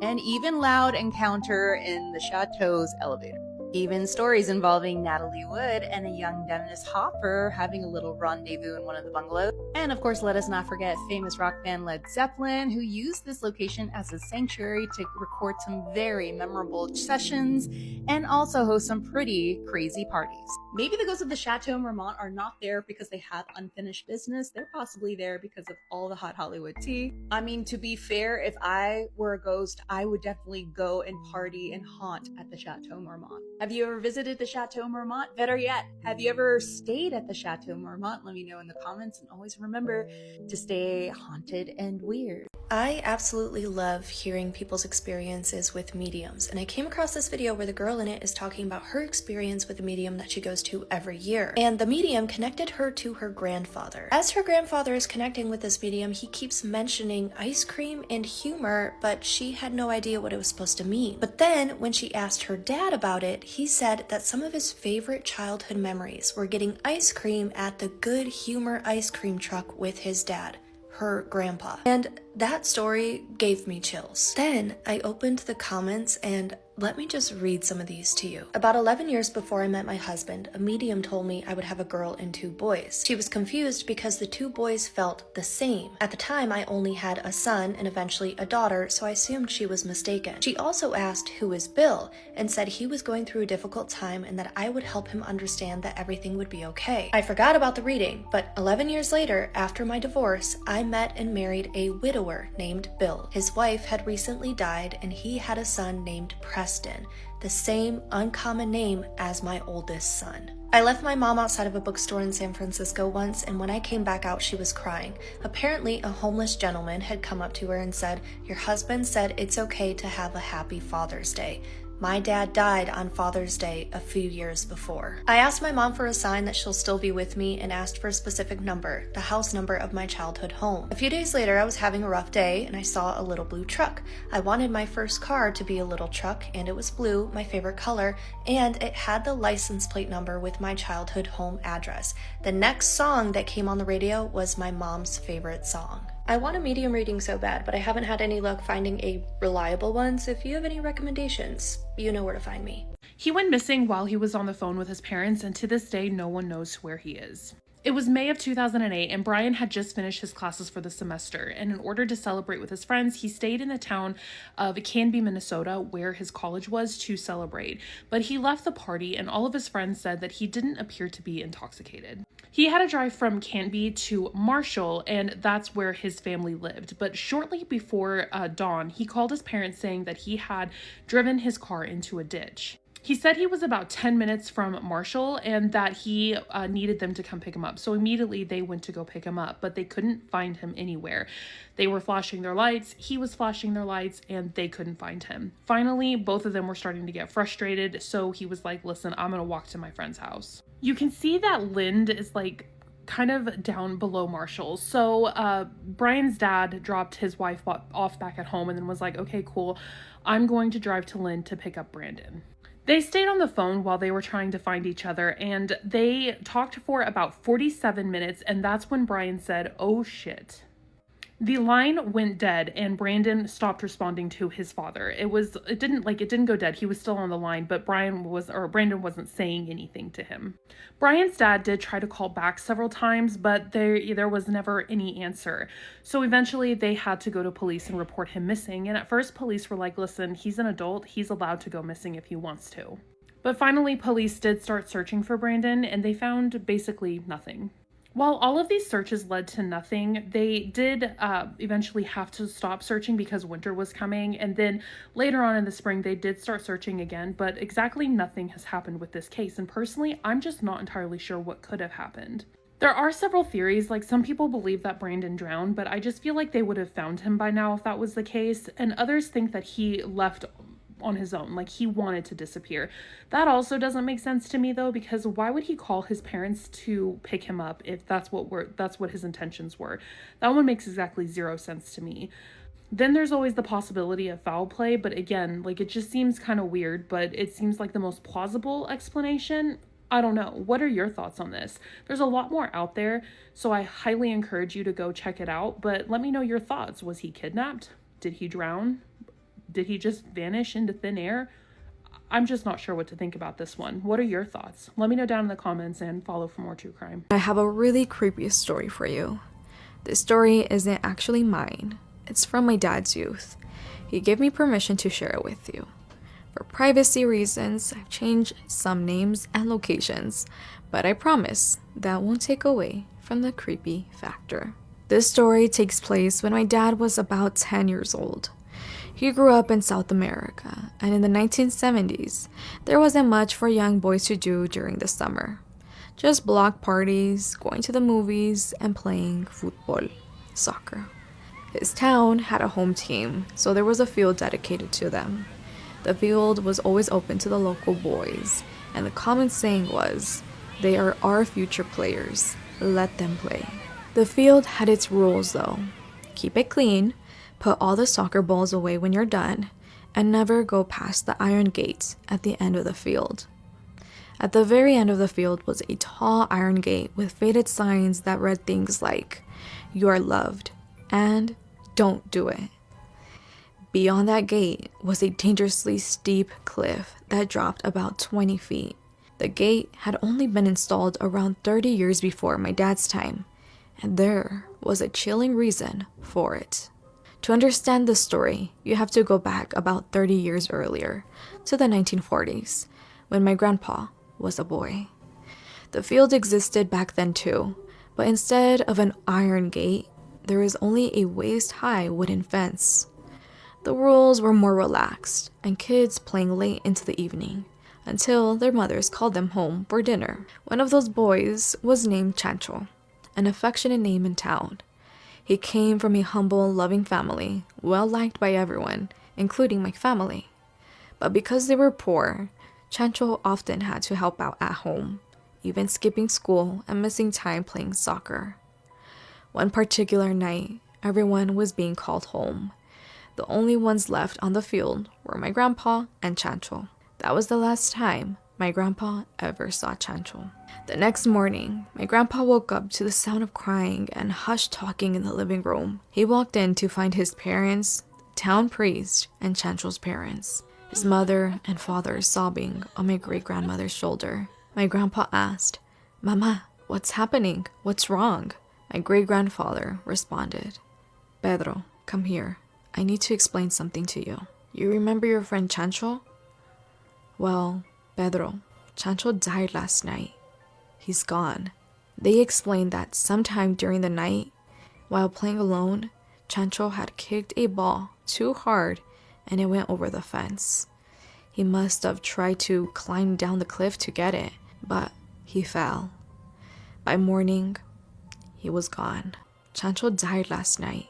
S7: and even loud encounter in the Chateau's elevator. Even stories involving Natalie Wood and a young Dennis Hopper having a little rendezvous in one of the bungalows. And of course, let us not forget famous rock band Led Zeppelin, who used this location as a sanctuary to record some very memorable sessions and also host some pretty crazy parties. Maybe the ghosts of the Chateau Marmont are not there because they have unfinished business. They're possibly there because of all the hot Hollywood tea. I mean, to be fair, if I were a ghost, I would definitely go and party and haunt at the Chateau Marmont. Have you ever visited the Chateau Marmont? Better yet, have you ever stayed at the Chateau Marmont? Let me know in the comments, and always remember to stay haunted and weird.
S12: I absolutely love hearing people's experiences with mediums, and I came across this video where the girl in it is talking about her experience with a medium that she goes to every year, and the medium connected her to her grandfather. As her grandfather is connecting with this medium, he keeps mentioning ice cream and humor, but she had no idea what it was supposed to mean. But then when she asked her dad about it,
S20: he said that some of his favorite childhood memories were getting ice cream at the Good Humor ice cream truck with his dad, her grandpa. And that story gave me chills. Then I opened the comments and let me just read some of these to you. About 11 years before I met my husband, a medium told me I would have a girl and 2 boys. She was confused because the 2 boys felt the same. At the time, I only had a son and eventually a daughter, so I assumed she was mistaken. She also asked who is Bill and said he was going through a difficult time and that I would help him understand that everything would be okay. I forgot about the reading, but 11 years later, after my divorce, I met and married a widower named Bill. His wife had recently died and he had a son named Preston, the same uncommon name as my oldest son. I left my mom outside of a bookstore in San Francisco once, and when I came back out, she was crying. Apparently, a homeless gentleman had come up to her and said, "Your husband said it's okay to have a happy Father's Day. My dad died on Father's Day a few years before." I asked my mom for a sign that she'll still be with me and asked for a specific number, the house number of my childhood home. A few days later, I was having a rough day and I saw a little blue truck. I wanted my first car to be a little truck, and it was blue, my favorite color, and it had the license plate number with my childhood home address. The next song that came on the radio was my mom's favorite song. I want a medium reading so bad, but I haven't had any luck finding a reliable one, so if you have any recommendations, you know where to find me.
S21: He went missing while he was on the phone with his parents, and to this day, no one knows where he is. It was May of 2008, and Brian had just finished his classes for the semester, and in order to celebrate with his friends, he stayed in the town of Canby, Minnesota, where his college was, to celebrate. But he left the party, and all of his friends said that he didn't appear to be intoxicated. He had to drive from Canby to Marshall, and that's where his family lived. But shortly before dawn, he called his parents saying that he had driven his car into a ditch. He said he was about 10 minutes from Marshall and that he needed them to come pick him up. So immediately they went to go pick him up, but they couldn't find him anywhere. They were flashing their lights, he was flashing their lights, and they couldn't find him. Finally, both of them were starting to get frustrated, so he was like, "Listen, I'm gonna walk to my friend's house." You can see that Lind is like kind of down below Marshall. So Brian's dad dropped his wife off back at home and then was like, "Okay, cool. I'm going to drive to Lind to pick up Brandon." They stayed on the phone while they were trying to find each other, and they talked for about 47 minutes, and that's when Brian said, "Oh shit." The line went dead and Brandon stopped responding to his father. It didn't go dead. He was still on the line, but Brandon wasn't saying anything to him. Brian's dad did try to call back several times, but there was never any answer. So eventually they had to go to police and report him missing. And at first police were like, "Listen, he's an adult. He's allowed to go missing if he wants to." But finally police did start searching for Brandon and they found basically nothing. While all of these searches led to nothing, they did eventually have to stop searching because winter was coming. And then later on in the spring, they did start searching again, but exactly nothing has happened with this case. And personally, I'm just not entirely sure what could have happened. There are several theories, like some people believe that Brandon drowned, but I just feel like they would have found him by now if that was the case. And others think that he left on his own, like he wanted to disappear. That also doesn't make sense to me though, because why would he call his parents to pick him up if that's what his intentions were? That one makes exactly zero sense to me. Then there's always the possibility of foul play, but again, like it just seems kind of weird, but it seems like the most plausible explanation. I don't know. What are your thoughts on this? There's a lot more out there, so I highly encourage you to go check it out, but let me know your thoughts. Was he kidnapped? Did he drown? Did he just vanish into thin air? I'm just not sure what to think about this one. What are your thoughts? Let me know down in the comments and follow for more true crime.
S22: I have a really creepy story for you. This story isn't actually mine. It's from my dad's youth. He gave me permission to share it with you. For privacy reasons, I've changed some names and locations, but I promise that won't take away from the creepy factor. This story takes place when my dad was about 10 years old. He grew up in South America, and in the 1970s, there wasn't much for young boys to do during the summer. Just block parties, going to the movies, and playing football, soccer. His town had a home team, so there was a field dedicated to them. The field was always open to the local boys, and the common saying was, "They are our future players, let them play." The field had its rules though. Keep it clean, put all the soccer balls away when you're done, and never go past the iron gate at the end of the field. At the very end of the field was a tall iron gate with faded signs that read things like, "You are loved," and "Don't do it." Beyond that gate was a dangerously steep cliff that dropped about 20 feet. The gate had only been installed around 30 years before my dad's time, and there was a chilling reason for it. To understand this story, you have to go back about 30 years earlier, to the 1940s, when my grandpa was a boy. The field existed back then too, but instead of an iron gate, there was only a waist-high wooden fence. The rules were more relaxed, and kids playing late into the evening, until their mothers called them home for dinner. One of those boys was named Chancho, an affectionate name in town. He came from a humble, loving family, well-liked by everyone, including my family. But because they were poor, Chancho often had to help out at home, even skipping school and missing time playing soccer. One particular night, everyone was being called home. The only ones left on the field were my grandpa and Chancho. That was the last time my grandpa ever saw Chancho. The next morning, my grandpa woke up to the sound of crying and hushed talking in the living room. He walked in to find his parents, town priest, and Chancho's parents. His mother and father sobbing on my great-grandmother's shoulder. My grandpa asked, "Mama, what's happening? What's wrong?" My great-grandfather responded, "Pedro, come here. I need to explain something to you. You remember your friend Chancho? Well, Pedro, Chancho died last night. He's gone." They explained that sometime during the night, while playing alone, Chancho had kicked a ball too hard and it went over the fence. He must have tried to climb down the cliff to get it, but he fell. By morning, he was gone. Chancho died last night.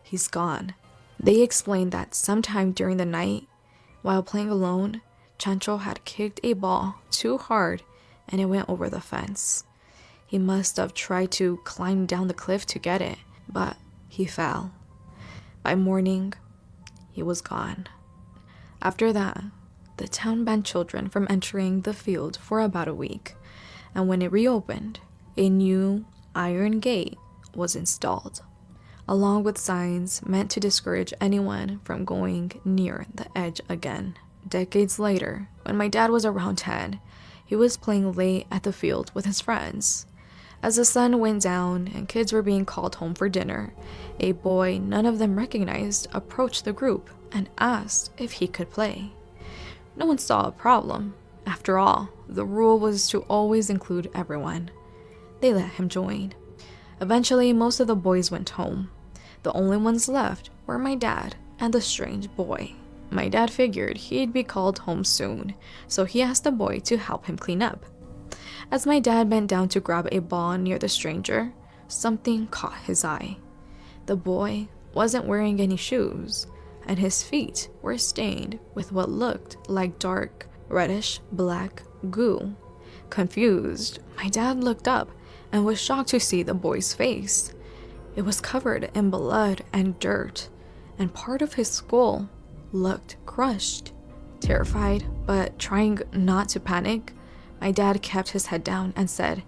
S22: He's gone. They explained that sometime during the night, while playing alone, Chancho had kicked a ball too hard and it went over the fence. He must have tried to climb down the cliff to get it, but he fell. By morning, he was gone. After that, the town banned children from entering the field for about a week, and when it reopened, a new iron gate was installed, along with signs meant to discourage anyone from going near the edge again. Decades later, when my dad was around 10, he was playing late at the field with his friends. As the sun went down and kids were being called home for dinner, a boy none of them recognized approached the group and asked if he could play. No one saw a problem. After all, the rule was to always include everyone. They let him join. Eventually, most of the boys went home. The only ones left were my dad and the strange boy. My dad figured he'd be called home soon, so he asked the boy to help him clean up. As my dad bent down to grab a ball near the stranger, something caught his eye. The boy wasn't wearing any shoes, and his feet were stained with what looked like dark, reddish-black goo. Confused, my dad looked up and was shocked to see the boy's face. It was covered in blood and dirt, and part of his skull looked crushed. Terrified, but trying not to panic, my dad kept his head down and said,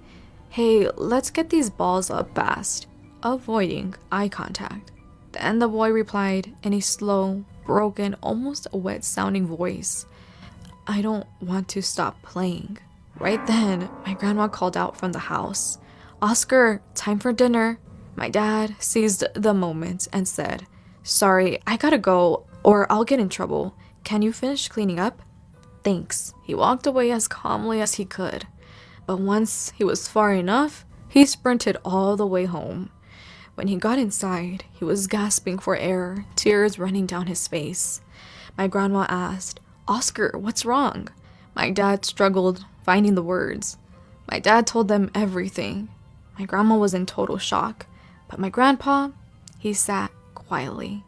S22: "Hey, let's get these balls up fast," avoiding eye contact. Then the boy replied in a slow, broken, almost wet-sounding voice, "I don't want to stop playing." Right then, my grandma called out from the house, "Oscar, time for dinner." My dad seized the moment and said, "Sorry, I gotta go, or I'll get in trouble. Can you finish cleaning up?" "Thanks." He walked away as calmly as he could. But once he was far enough, he sprinted all the way home. When he got inside, he was gasping for air, tears running down his face. My grandma asked, "Oscar, what's wrong?" My dad struggled, finding the words. My dad told them everything. My grandma was in total shock, but my grandpa, he sat quietly,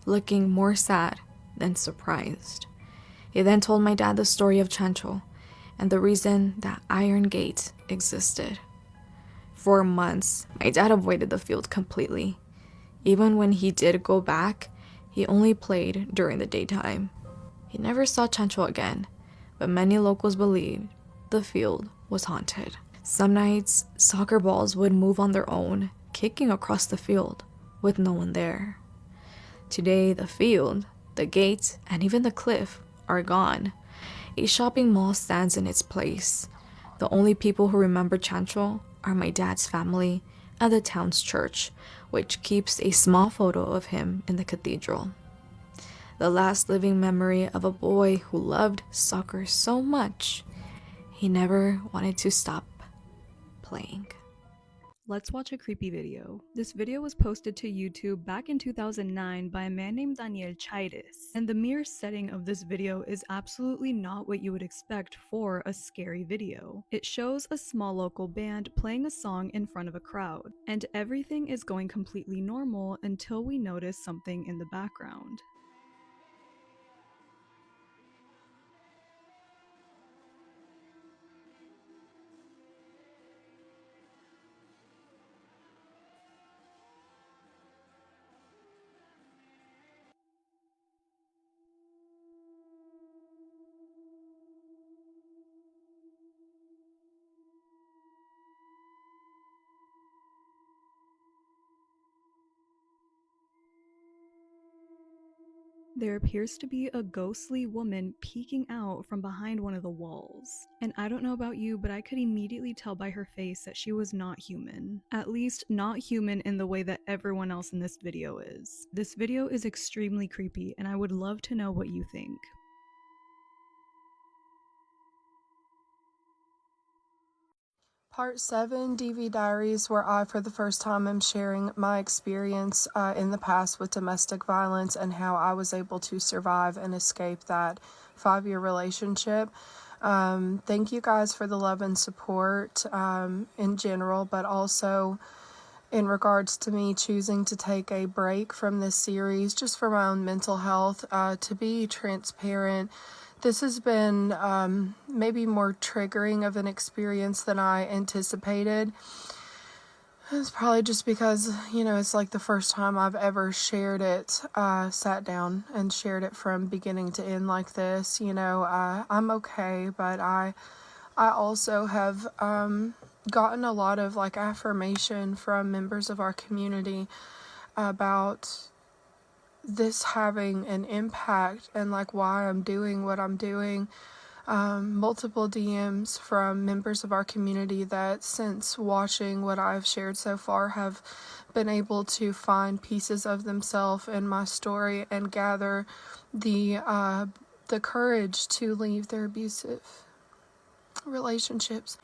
S22: looking more sad than surprised. He then told my dad the story of Chancho and the reason that Iron Gate existed. For months, my dad avoided the field completely. Even when he did go back, he only played during the daytime. He never saw Chancho again, but many locals believed the field was haunted. Some nights, soccer balls would move on their own, kicking across the field with no one there. Today, the field, the gates, and even the cliff are gone. A shopping mall stands in its place. The only people who remember Chancho are my dad's family and the town's church, which keeps a small photo of him in the cathedral. The last living memory of a boy who loved soccer so much, he never wanted to stop playing.
S1: Let's watch a creepy video. This video was posted to YouTube back in 2009 by a man named Daniel Chairis, and the mere setting of this video is absolutely not what you would expect for a scary video. It shows a small local band playing a song in front of a crowd, and everything is going completely normal until we notice something in the background. There appears to be a ghostly woman peeking out from behind one of the walls. And I don't know about you, but I could immediately tell by her face that she was not human. At least not human in the way that everyone else in this video is. This video is extremely creepy, and I would love to know what you think.
S3: Part 7, DV Diaries, where I, for the first time, am sharing my experience in the past with domestic violence and how I was able to survive and escape that 5-year relationship. Thank you guys for the love and support in general, but also in regards to me choosing to take a break from this series just for my own mental health. To be transparent, this has been maybe more triggering of an experience than I anticipated. It's probably just because, it's like the first time I've ever shared it, sat down and shared it from beginning to end like this. I'm okay, but I also have gotten a lot of affirmation from members of our community about this having an impact and why I'm doing what I'm doing. Multiple DMs from members of our community that since watching what I've shared so far have been able to find pieces of themselves in my story and gather the courage to leave their abusive relationships.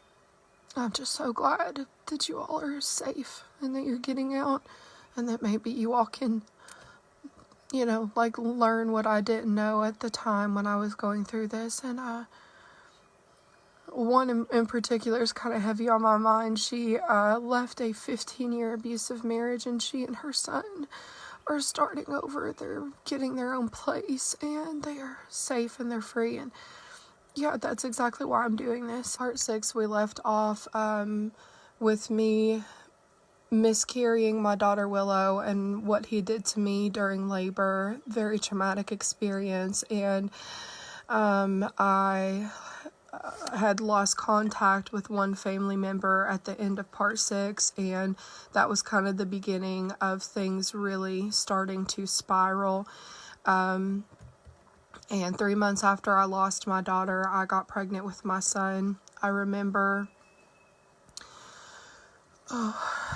S3: I'm just so glad that you all are safe and that you're getting out and that maybe you all can learn what I didn't know at the time when I was going through this. And one in particular is kind of heavy on my mind. She left a 15-year abusive marriage, and she and her son are starting over. They're getting their own place, and they are safe and they're free. And yeah, that's exactly why I'm doing this. Part 6, we left off with me miscarrying my daughter Willow and what he did to me during labor. Very traumatic experience, and I had lost contact with one family member at the end of part 6, and that was kind of the beginning of things really starting to spiral. And 3 months after I lost my daughter, I got pregnant with my son. I remember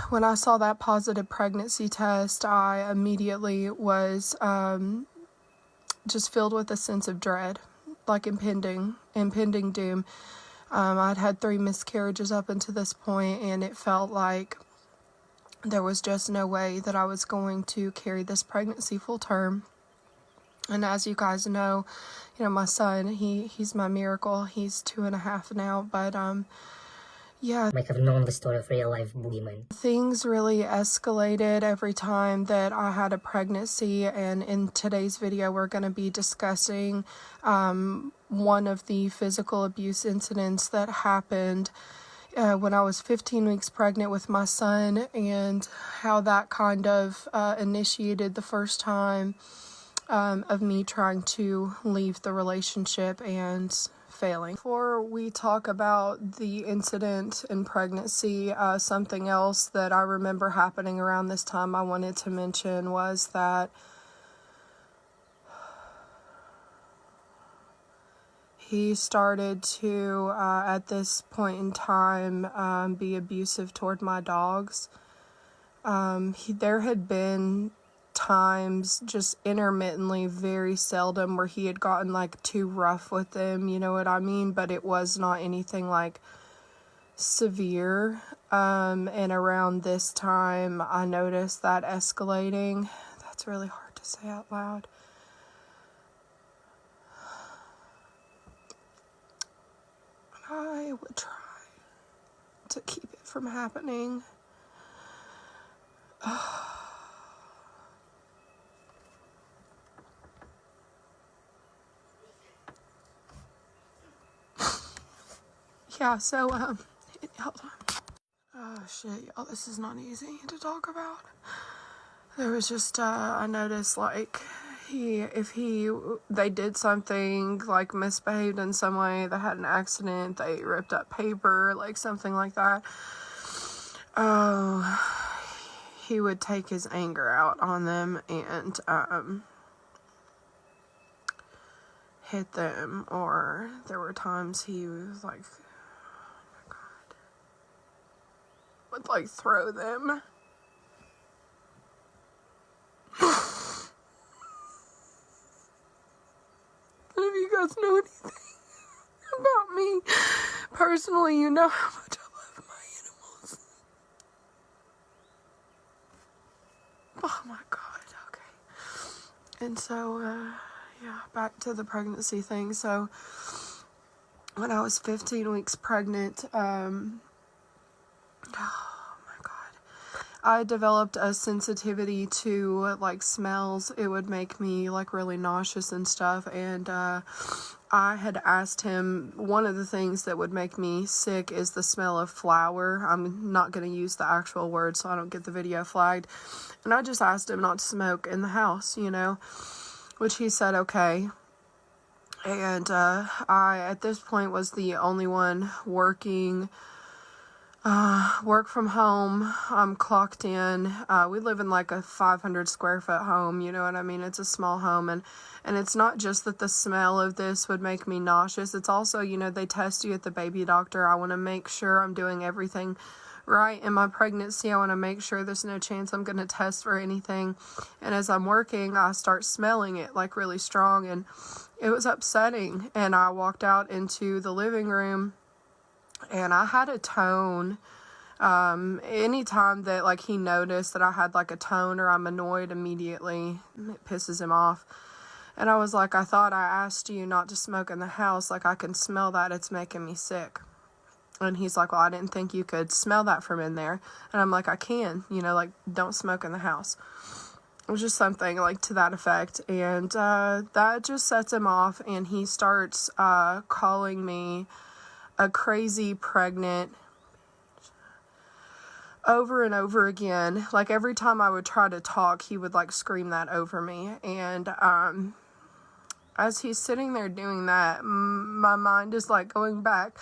S3: when I saw that positive pregnancy test, I immediately was just filled with a sense of dread, like impending doom. I'd had 3 miscarriages up until this point, and it felt like there was just no way that I was going to carry this pregnancy full term. And as you guys know, my son, he's my miracle. He's 2.5 now, but yeah,
S23: might have known the story of real life boogeyman.
S3: Things really escalated every time that I had a pregnancy, and in today's video we're going to be discussing one of the physical abuse incidents that happened when I was 15 weeks pregnant with my son, and how that kind of initiated the first time of me trying to leave the relationship and failing. Before we talk about the incident in pregnancy, something else that I remember happening around this time I wanted to mention was that he started to, at this point in time, be abusive toward my dogs. There had been times, just intermittently, very seldom, where he had gotten like too rough with them, you know what I mean? But it was not anything like severe. And around this time, I noticed that escalating. That's really hard to say out loud. I would try to keep it from happening. Yeah, so, hold on. Oh, shit, y'all, this is not easy to talk about. There was just, I noticed, like, they did something, like, misbehaved in some way, they had an accident, they ripped up paper, like, something like that. Oh, he would take his anger out on them and, hit them, or there were times he was, like, would like throw them. If you guys know anything about me personally, you know how much I love my animals. Oh my god, okay. And so, yeah, back to the pregnancy thing. So, when I was 15 weeks pregnant, I developed a sensitivity to, like, smells. It would make me, like, really nauseous and stuff, and, I had asked him, one of the things that would make me sick is the smell of flour. I'm not going to use the actual word so I don't get the video flagged, and I just asked him not to smoke in the house, you know, which he said okay. And, I, at this point, was the only one working. Work from home. I'm clocked in. We live in like a 500 square foot home, you know what I mean? It's a small home, and it's not just that the smell of this would make me nauseous. It's also, you know, they test you at the baby doctor. I want to make sure I'm doing everything right in my pregnancy. I want to make sure there's no chance I'm going to test for anything. And as I'm working, I start smelling it like really strong, and it was upsetting. And I walked out into the living room, and I had a tone. Anytime that, like, he noticed that I had, like, a tone or I'm annoyed, immediately it pisses him off. And I was like, I thought I asked you not to smoke in the house. Like, I can smell that. It's making me sick. And he's like, well, I didn't think you could smell that from in there. And I'm like, I can, you know, like, don't smoke in the house. It was just something, like, to that effect. And that just sets him off, and he starts calling me a crazy pregnant over and over again. Like, every time I would try to talk, he would, like, scream that over me. And as he's sitting there doing that, my mind is, like, going back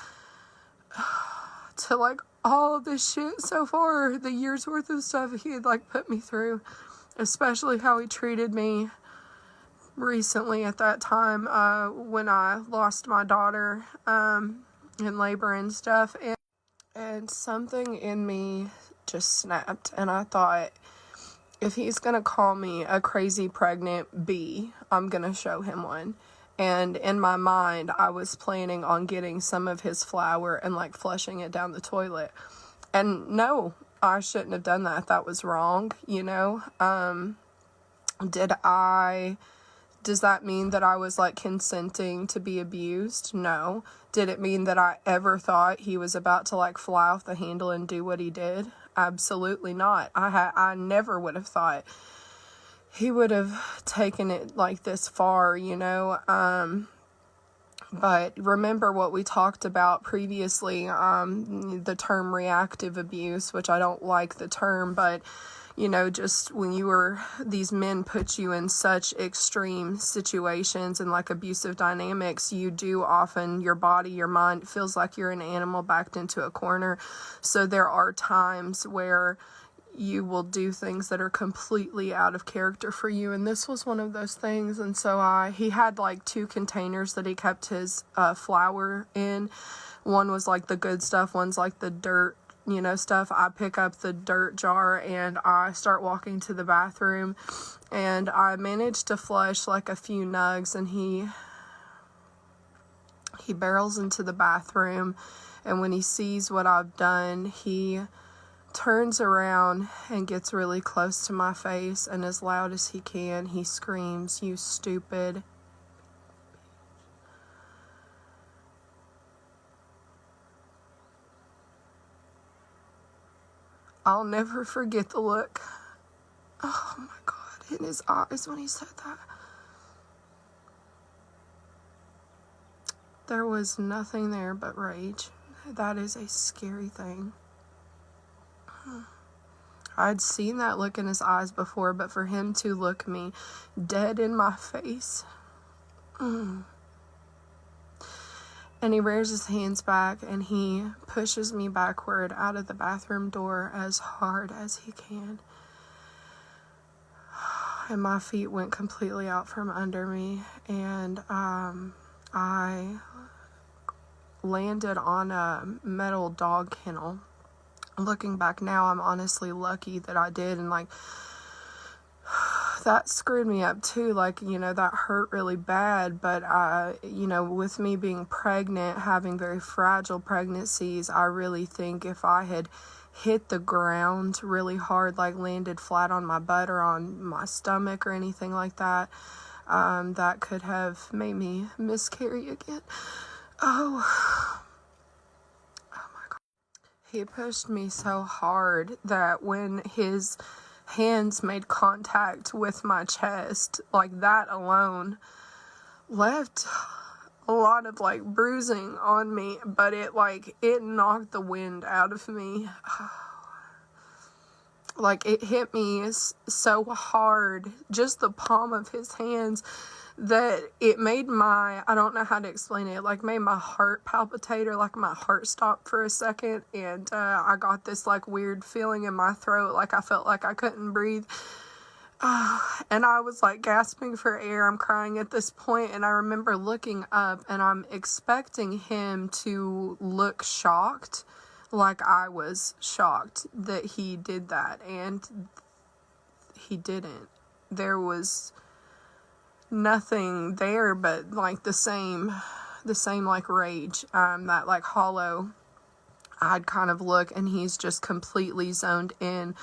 S3: to, like, all of this shit so far, the years worth of stuff he had, like, put me through, especially how he treated me recently at that time, when I lost my daughter in labor and stuff. And something in me just snapped, and I thought, if he's gonna call me a crazy pregnant bee, I'm gonna show him one. And in my mind, I was planning on getting some of his flour and, like, flushing it down the toilet. And no, I shouldn't have done that. That was wrong, you know? Does that mean that I was, like, consenting to be abused? No. Did it mean that I ever thought he was about to, like, fly off the handle and do what he did? Absolutely not. I never would have thought he would have taken it, like, this far, you know? But remember what we talked about previously, the term reactive abuse, which I don't like the term, but you know, just when these men put you in such extreme situations and like abusive dynamics, you do often, your body, your mind feels like you're an animal backed into a corner. So there are times where you will do things that are completely out of character for you, and this was one of those things. And so he had like 2 containers that he kept his flour in. One was like the good stuff, one's like the dirt, you know, stuff. I pick up the dirt jar and I start walking to the bathroom, and I managed to flush like a few nugs, and he barrels into the bathroom, and when he sees what I've done, he turns around and gets really close to my face, and as loud as he can, he screams, "You stupid." I'll never forget the look, oh my God, in his eyes when he said that. There was nothing there but rage. That is a scary thing. I'd seen that look in his eyes before, but for him to look me dead in my face. And he rears his hands back and he pushes me backward out of the bathroom door as hard as he can. And my feet went completely out from under me, and I landed on a metal dog kennel. Looking back now, I'm honestly lucky that I did, and like that screwed me up too. Like, you know, that hurt really bad, but you know, with me being pregnant, having very fragile pregnancies, I really think if I had hit the ground really hard, like landed flat on my butt or on my stomach or anything like that, that could have made me miscarry again. Oh my God. He pushed me so hard that when his hands made contact with my chest, like that alone left a lot of like bruising on me, but it knocked the wind out of me. Like, it hit me so hard, just the palm of his hands, that it made I don't know how to explain it, like made my heart palpitate, or like my heart stopped for a second, and I got this like weird feeling in my throat, like I felt like I couldn't breathe. And I was like gasping for air. I'm crying at this point, and I remember looking up and I'm expecting him to look shocked, like I was shocked that he did that, and he didn't. There was nothing there but like the same like rage, that like hollow eyed kind of look, and he's just completely zoned in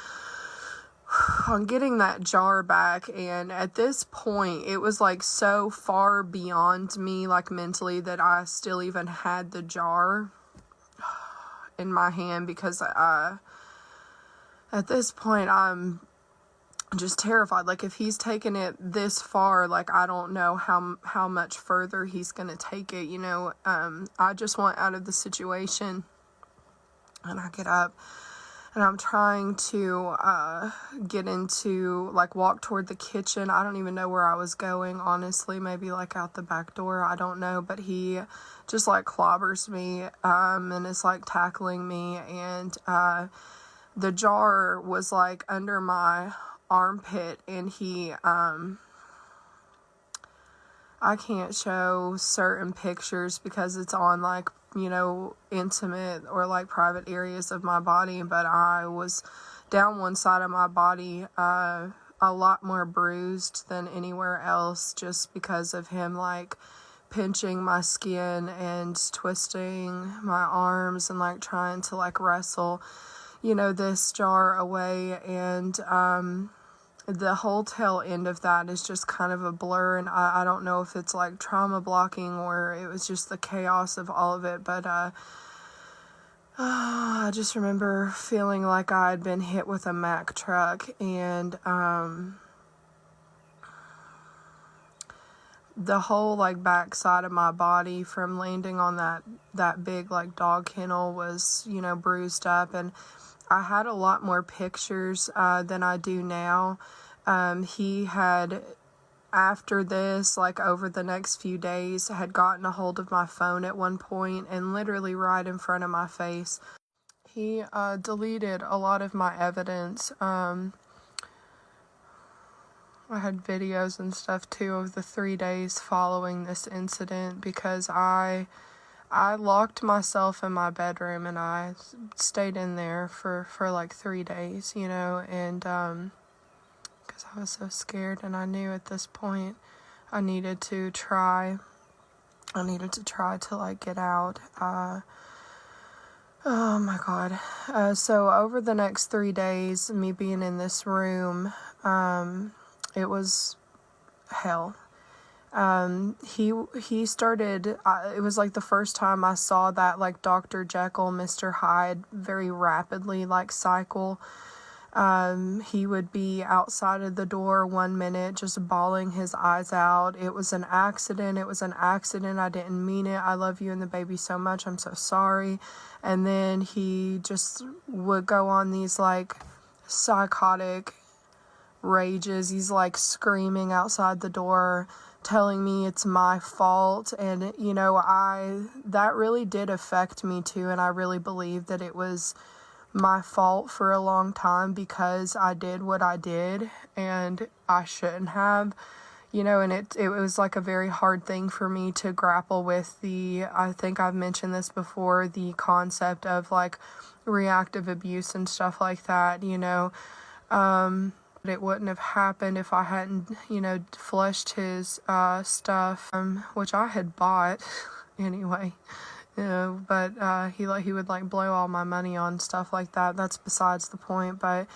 S3: on getting that jar back. And at this point, it was like so far beyond me, like mentally, that I still even had the jar in my hand, because at this point I'm just terrified. Like, if he's taken it this far, like I don't know how much further he's gonna take it, you know. I just want out of the situation, and I get up and I'm trying to get into, like, walk toward the kitchen. I don't even know where I was going, honestly. Maybe like out the back door, I don't know. But he just like clobbers me and is like tackling me, and the jar was like under my armpit, and he I can't show certain pictures because it's on, like, you know, intimate or like private areas of my body, but I was down one side of my body a lot more bruised than anywhere else, just because of him like pinching my skin and twisting my arms and like trying to like wrestle, you know, this jar away. And the whole tail end of that is just kind of a blur, and I don't know if it's like trauma blocking or it was just the chaos of all of it, but I just remember feeling like I'd been hit with a Mack truck, and the whole like back side of my body from landing on that big like dog kennel was, you know, bruised up. And I had a lot more pictures than I do now. He had, after this, like over the next few days, had gotten a hold of my phone at one point and literally right in front of my face. He deleted a lot of my evidence. I had videos and stuff too of the 3 days following this incident because I locked myself in my bedroom and I stayed in there for like 3 days, you know, and because I was so scared and I knew at this point I needed to try to like get out. Oh my God. So over the next 3 days, me being in this room, it was hell. He started, it was like the first time I saw that like Dr. Jekyll, Mr. Hyde very rapidly like cycle. He would be outside of the door 1 minute just bawling his eyes out. It was an accident. I didn't mean it. I love you and the baby so much. I'm so sorry. And then he just would go on these like psychotic rages. He's like screaming outside the door, telling me it's my fault. And, you know, that really did affect me too. And I really believe that it was my fault for a long time because I did what I did and I shouldn't have, you know, and it was like a very hard thing for me to grapple with I think I've mentioned this before, the concept of like reactive abuse and stuff like that, you know. It wouldn't have happened if I hadn't, you know, flushed his stuff, which I had bought anyway. You know, but he would like blow all my money on stuff like that. That's besides the point. But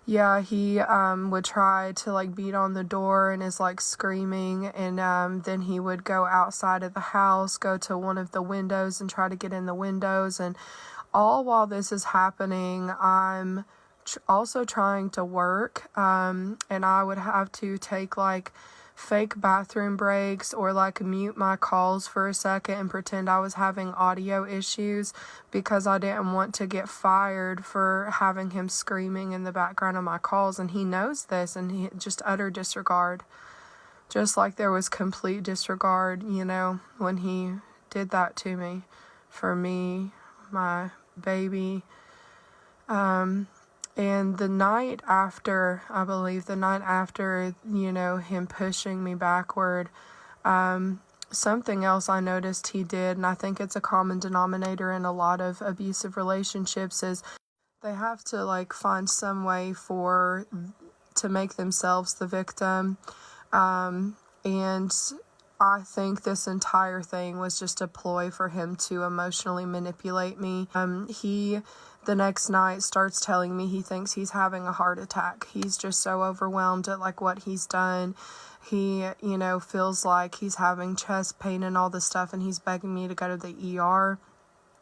S3: yeah, he would try to like beat on the door and is like screaming, and then he would go outside of the house, go to one of the windows and try to get in the windows. And all while this is happening, I'm also trying to work, and I would have to take like fake bathroom breaks or like mute my calls for a second and pretend I was having audio issues because I didn't want to get fired for having him screaming in the background of my calls. And he knows this, and he just utter disregard, just like there was complete disregard, you know, when he did that to me, for me, my baby. And the night after, I believe, you know, him pushing me backward, something else I noticed he did, and I think it's a common denominator in a lot of abusive relationships, is they have to like find some way to make themselves the victim. And I think this entire thing was just a ploy for him to emotionally manipulate me. He, the next night, starts telling me he thinks he's having a heart attack. He's just so overwhelmed at like what he's done. He, you know, feels like he's having chest pain and all this stuff, and he's begging me to go to the ER.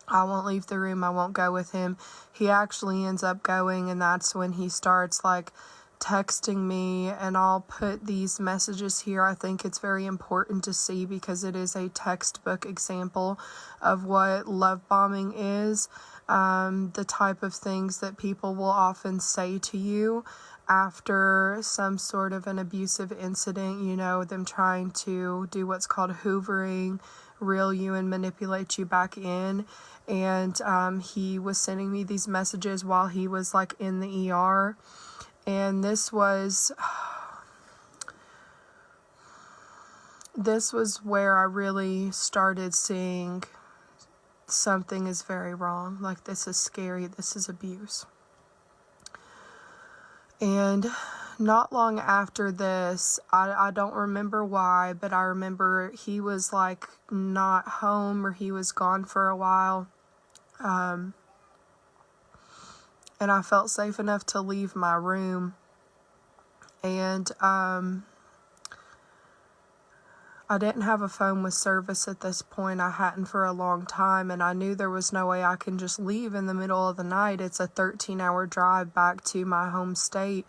S3: I won't leave the room. I won't go with him. He actually ends up going, and that's when he starts like texting me, and I'll put these messages here. I think it's very important to see because it is a textbook example of what love bombing is. The type of things that people will often say to you after some sort of an abusive incident, you know, them trying to do what's called hoovering, reel you and manipulate you back in. And he was sending me these messages while he was like in the ER. And this was where I really started seeing something is very wrong. Like, this is scary. This is abuse. And not long after this, I don't remember why, but I remember he was like not home, or he was gone for a while. And I felt safe enough to leave my room. And I didn't have a phone with service at this point. I hadn't for a long time, and I knew there was no way I can just leave in the middle of the night. It's a 13-hour drive back to my home state.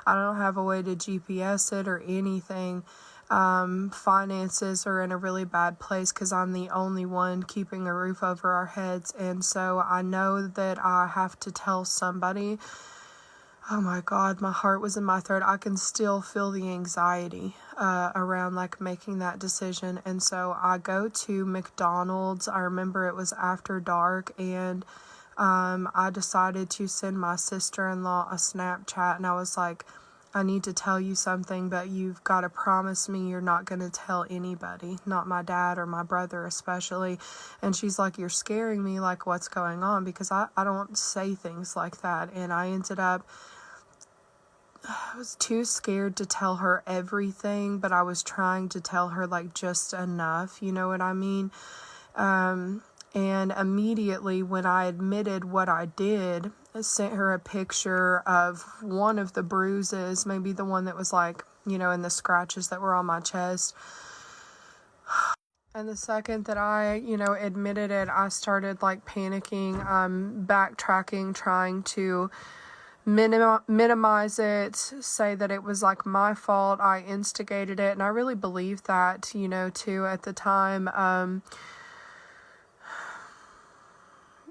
S3: I don't have a way to GPS it or anything. finances are in a really bad place because I'm the only one keeping a roof over our heads. And so I know that I have to tell somebody. Oh my God, my heart was in my throat. I can still feel the anxiety around like making that decision. And so I go to McDonald's. I remember it was after dark, and I decided to send my sister-in-law a Snapchat, and I was like, I need to tell you something, but you've got to promise me you're not going to tell anybody, not my dad or my brother especially. And she's like, you're scaring me, like what's going on? Because I don't say things like that. And I was too scared to tell her everything, but I was trying to tell her like just enough, you know what I mean? And immediately when I admitted what I did, I sent her a picture of one of the bruises, maybe the one that was like, you know, in the scratches that were on my chest. And the second that I, you know, admitted it, I started like panicking, backtracking, trying to minimize it, say that it was like my fault, I instigated it. And I really believed that, you know, too, at the time.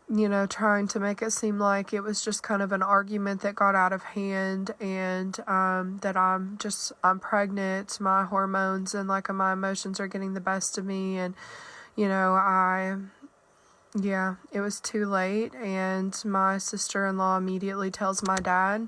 S3: You know, trying to make it seem like it was just kind of an argument that got out of hand, and that I'm pregnant, my hormones and like my emotions are getting the best of me. And, you know, yeah, it was too late, and my sister-in-law immediately tells my dad,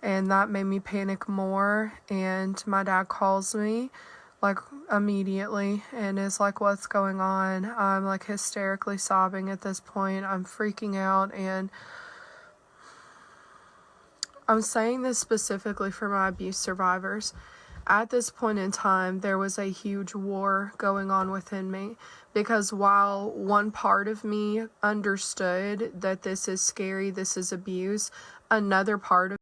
S3: and that made me panic more. And my dad calls me like immediately and is like, what's going on? I'm like hysterically sobbing at this point. I'm freaking out, and I'm saying this specifically for my abuse survivors. At this point in time, there was a huge war going on within me, because while one part of me understood that this is scary, this is abuse, another part of